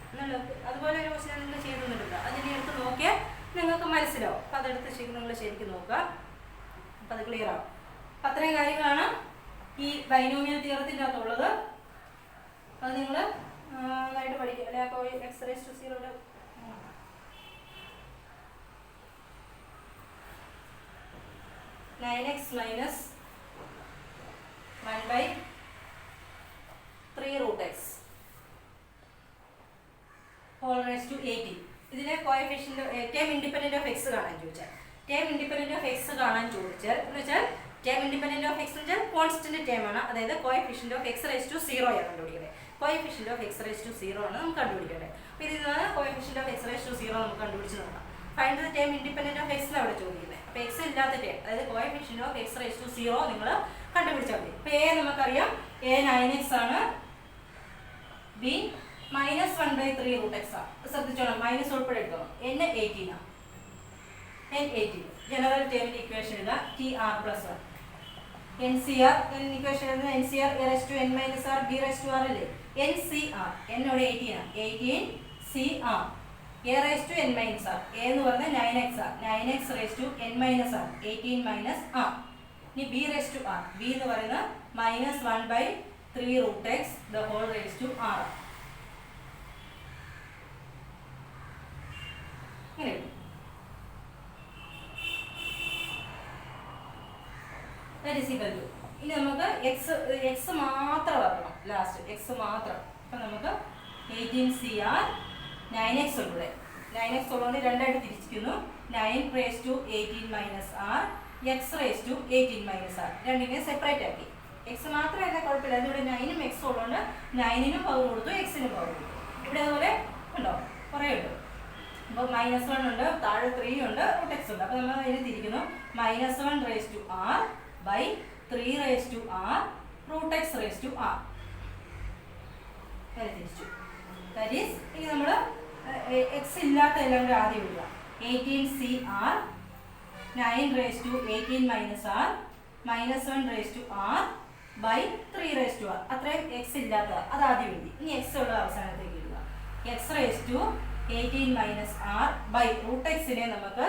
അതുപോലെ ഒരു ക്വസ്റ്റ്യൻ നിങ്ങൾ ചെയ്തു തന്നിട്ടുണ്ട്. അതിനെ എടുത്ത് നോക്കിയാൽ നിങ്ങൾക്ക് മനസ്സിലാവും. അപ്പോൾ അതെടുത്ത് നിങ്ങൾ ശരിക്കും നോക്കുക, അപ്പോൾ അത് ക്ലിയർ ആവും. അപ്പം അത്രയും കാര്യങ്ങളാണ് ഈ ബൈനോമിയൽ തിയറത്തിൻ്റെ അകത്തുള്ളത്. അത് നിങ്ങൾ നന്നായിട്ട് പഠിക്കുക. അല്ലെ അപ്പോൾ x⁻0 9x minus 1 by 3 root x whole raised to 18. ഇതിനെ coefficient term independent of X കാണാൻ ചോദിച്ചാൽ ടേം ഇൻഡിപെൻഡന്റ് ഓഫ് എക്സ് കാണാൻ ചോദിച്ചാൽ എന്ന് വെച്ചാൽ ടേം ഇൻഡിപെൻഡന്റ് ഓഫ് എക്സ് എന്ന് വെച്ചാൽ കോൺസ്റ്റന്റ് ടേം ആണ്. അതായത് coefficient of x raise to 0 ആണ് കണ്ടുപിടിക്കേണ്ടത്. Coefficient of x raise to 0 ആണ് നമുക്ക് കണ്ടുപിടിക്കേണ്ടത്. അപ്പോൾ ഇതിൽ നിന്ന് coefficient of x raise to 0 നമുക്ക് കണ്ടുപിടിച്ച് നോക്കാം. Find the term independent of x അവിടെ ചോദിക്കുന്നത്. അപ്പോൾ എക്സ് ഇല്ലാത്ത ടേം അതായത് coefficient of x raise to 0 നിങ്ങൾ കണ്ടുപിടിച്ചാൽ മതി. ഇപ്പോൾ എ നമുക്കറിയാം എ 9x ആണ്, ബി -1/3 root x ആണ്. ശ്രദ്ധിച്ചോളാം, മൈനസ് ഉൾപ്പെടെ എടുക്കണം. n 18 ആണ്. n 18 ജനറൽ ടേമിന്റെ ഇക്വേഷൻ എഴുതാം TR+1 NCR ഇക്വേഷൻ എഴുതുന്നത് NCR a raised to n minus r b raised to r അല്ലേ. NCR n ഇവിടെ 18 ആണ്. 18CR a raised to n minus r a എന്ന് പറഞ്ഞാൽ 9x r 9x raised to n minus r 18 minus r. ഇനി b raised to r b എന്ന് പറയുന്നത് -1/3 root x the whole raised to r. ഇനി നമുക്ക് X മാത്രം വരണം. Last X മാത്രം. അപ്പം നമുക്ക് 18CR 9x ഉള്ളത് 9x ഉള്ളതുകൊണ്ട് രണ്ടായിട്ട് തിരിച്ചിരിക്കുന്നു. 9 raised to 18 minus r x raised to 18 minus r രണ്ടിനെ സെപ്പറേറ്റ് ആക്കി. എക്സ് മാത്രം എന്നെ കുഴപ്പമില്ല. അതിവിടെ 9ഉം x ഉള്ളതുകൊണ്ട് 9നും പവർ കൊടുത്തു, എക്സിനും പവർ കൊടുത്തു. ഇവിടെ അതുപോലെ ഉണ്ടോ, കുറേ ഉണ്ട്. അപ്പോൾ -1 ഉണ്ട്, താഴെ 3 ഉണ്ട്, റൂട്ട് എക്സ് ഉണ്ട്. അപ്പോൾ നമ്മൾ അതിനെ തിരിക്കുന്നു. -1 raised to r by 3 raised to r root x raised to r വരെ തിരിച്ചു. ദാറ്റ് ഈസ് ഇനി നമ്മൾ എക്സ് ഇല്ലാത്ത എല്ലാം കൂടെ ആദ്യം എഴുതുക. 18CR 9 raised to 18 minus r -1 raised to r by 3 raised to r. അത്രയും എക്സ് ഇല്ലാത്ത അത് ആദ്യം എഴുതി. ഇനി എക്സ് ഉള്ള അവസാനത്തേക്ക് എഴുതുക. x raised to 18 minus r by root xനെ നമുക്ക്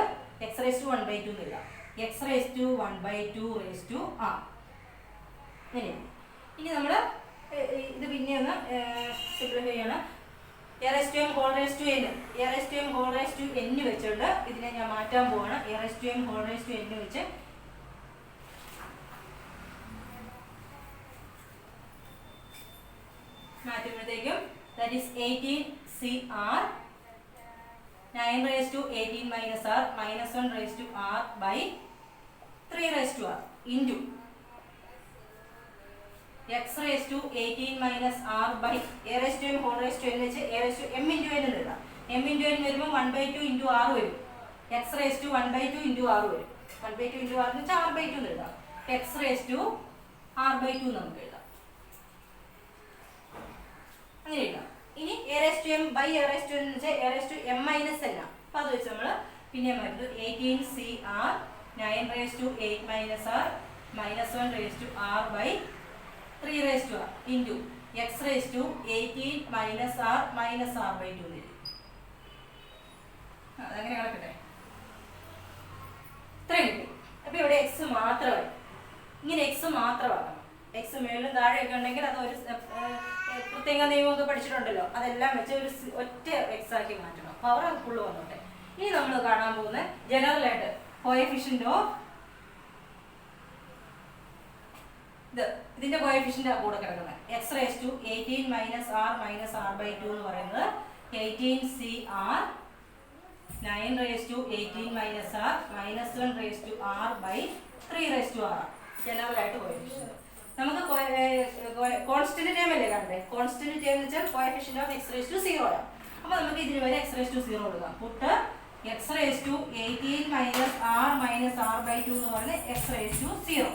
x raised to 1/2 എന്ന് എഴുതാം. x raised to 1/2 raised to r. ഇനി നമ്മൾ ഇത് പിന്നെ ഒന്ന് സിംപ്ലിഫൈ ചെയ്യണം. a raised to m whole raised to n a raised to m whole raised to n വെച്ചുകൊണ്ട് ഇതിനെ ഞാൻ മാറ്റാൻ പോവാണ്. a raised to m whole raised to n വെച്ച് മാറ്റുമ്പോഴത്തേക്കും that is 18CR 9 raised to 18 minus r -1 raised to r by 3 raised to r into x raised to 18 minus r by a raised to m whole raised to n വെച്ച് a raised to m into n എന്ന് എഴുതാം. m into n വരുമ്പോൾ 1/2 into r വരും. x raised to 1/2 into r വരും. 1/2 into r എന്ന് വെച്ചാൽ r/2 എന്ന് എഴുതാം. x raised to r/2 നമുക്ക് എഴുതാം. അങ്ങനെ എഴുതാം. ഇനി a raised to m by a raised to n എന്ന് വെച്ചാൽ a raised to m minus n ആണ്. അപ്പോൾ അത് വെച്ച് നമ്മൾ പിന്നെ മാറ്റുന്നത് 18CR 9 raised to 8 minus r -1 raised to r by 3 raised to r into x raised to 18 minus r minus r/2 എന്ന് എഴുതി. അതങ്ങനെ കിടക്കട്ടെ. ഇത്രയും കിട്ടി. അപ്പോൾ ഇവിടെ എക്സ് മാത്രമായി. ഇങ്ങനെ എക്സ് മാത്രമാക്കണം. എക്സ് മേളിലും താഴെയൊക്കെ ഉണ്ടെങ്കിൽ അത് ഒരു പ്രത്യേക നിയമമൊക്കെ പഠിച്ചിട്ടുണ്ടല്ലോ, അതെല്ലാം വെച്ച് ഒരു ഒറ്റ എക്സ് ആക്കി മാറ്റണം. പവർ ഫുള്ള് വന്നോട്ടെ. ഇനി നമ്മൾ കാണാൻ പോകുന്ന ജനറലായിട്ട് കോഎഫിഷ്യന്റ് ഓഫ് ഇതിന്റെ കോഎഫിഷ്യന്റ് കൂടെ കിടക്കുന്നത് x raised to 18 minus r minus r/2 എന്ന് പറയുന്നത് 18CR 9 raised to 18 minus r -1 raised to r by 3 raised to r general ആയിട്ട് കോഎഫിഷ്യന്റ്. നമുക്ക് കോൺസ്റ്റന്റ് ടേം അല്ലേ കണ്ടേ. കോൺസ്റ്റന്റ് ടേം എന്ന് വെച്ചാൽ coefficient of x raised to 0 ആണ്. അപ്പോൾ നമുക്ക് ഇതിന് വരെ x raised to 0 കൊടുക്കാം. Puttu x raised to 18 minus r minus r/2 എന്ന് പറയുന്നത് x raised to 0.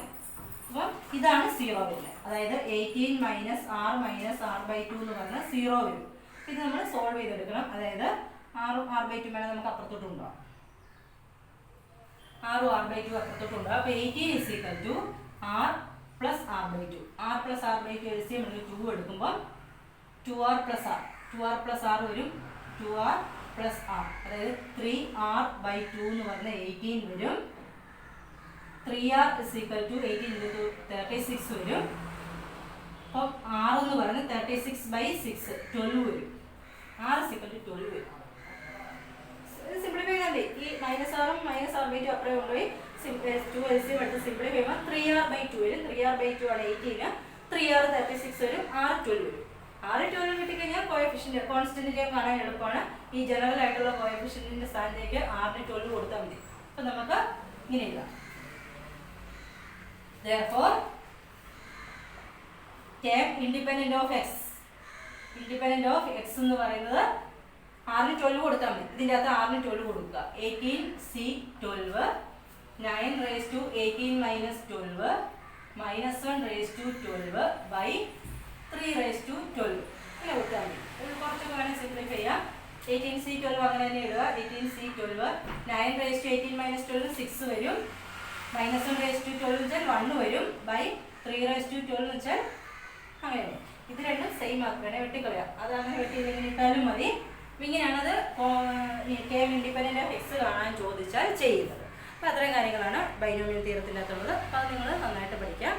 അപ്പം ഇതാണ് 0 വരുന്നത്. അതായത് 18 minus r minus r/2 എന്ന് പറഞ്ഞാൽ 0 വരും. ഇത് നമ്മൾ സോൾവ് ചെയ്തെടുക്കണം. അതായത് r/2 വേണം നമുക്ക് അപ്പുറത്തോട്ട് ഉണ്ടാവും. r/2 അപ്പുറത്തോട്ട് ഉണ്ടാവും. അപ്പോൾ 18 is equal to r plus r/2. r plus r/2 എഴുതി നമ്മൾ 2 എടുക്കുമ്പോൾ 2r plus r 2r plus r വരും. 2r plus r അതായത് 3r/2 എന്ന് പറഞ്ഞാൽ 18 വരും. 3r is equal to 18 into 36 വരും. അപ്പം r എന്ന് പറയുന്നത് 36/6 12 വരും. r is equal to 12 വരും. സിംപ്ലിഫൈ ചെയ്താൽ ഈ -r ഉം -r/2 അപ്പുറം കൊണ്ടുപോയി 2 LCM എടുത്ത് സിംപ്ലിഫൈ ചെയ്യുമ്പോൾ 3r/2 വരും. 3r/2 ആണ് 18, 3r 36 വരും, r 12 വരും. r 12 കിട്ടിക്കഴിഞ്ഞാൽ കോഎഫിഷ്യന്റ് കോൺസ്റ്റന്റിനെ കാണാൻ എളുപ്പമാണ്. ഈ ജനറൽ ആയിട്ടുള്ള കോഎഫിഷ്യന്റിന്റെ സ്ഥാനത്തേക്ക് r ന് 12 കൊടുത്താൽ മതി. അപ്പം നമുക്ക് ഇങ്ങനെ എഴുതാം. Therefore, term independent of x എന്ന് പറയുന്നത് r ന് 12 കൊടുത്താൽ മതി. ഇതിൻ്റെ അകത്ത് r ന് 12 കൊടുക്കുക. 18c12 9 raised to 18 minus 12 minus 1 raised to 12 by 3 raised to 12 ഇങ്ങനെ കൊടുത്താൽ മതി. ഇത് കുറച്ചൊക്കെ വേണമെങ്കിൽ സിംപ്ലിഫൈ ചെയ്യാം. 18c12 അങ്ങനെ തന്നെ എഴുതുക. 18c12 9 raised to 18 minus 12 6 വരും. minus 1 raised to 12 വെച്ചാൽ 1 വരും. by 3 raised to 12 വെച്ചാൽ അങ്ങനെ. ഇത് രണ്ടും സെയിം ആക്കുകയാണ്, വെട്ടിക്കളയാം. അത് അങ്ങനെ വെട്ടിയില്ലെങ്കിൽ ഇട്ടാലും മതി. ഇങ്ങനെയാണത് ടേം ഇൻഡിപെൻഡന്റ് ഓഫ് എക്സ് കാണാൻ ചോദിച്ചാൽ ചെയ്യുന്നത്. അപ്പോൾ അത്രയും കാര്യങ്ങളാണ് ബൈനോമിയൽ തിയറത്തിൻ്റെ അകത്തുള്ളത്. അപ്പോൾ അത് നിങ്ങൾ നന്നായിട്ട് പഠിക്കാം.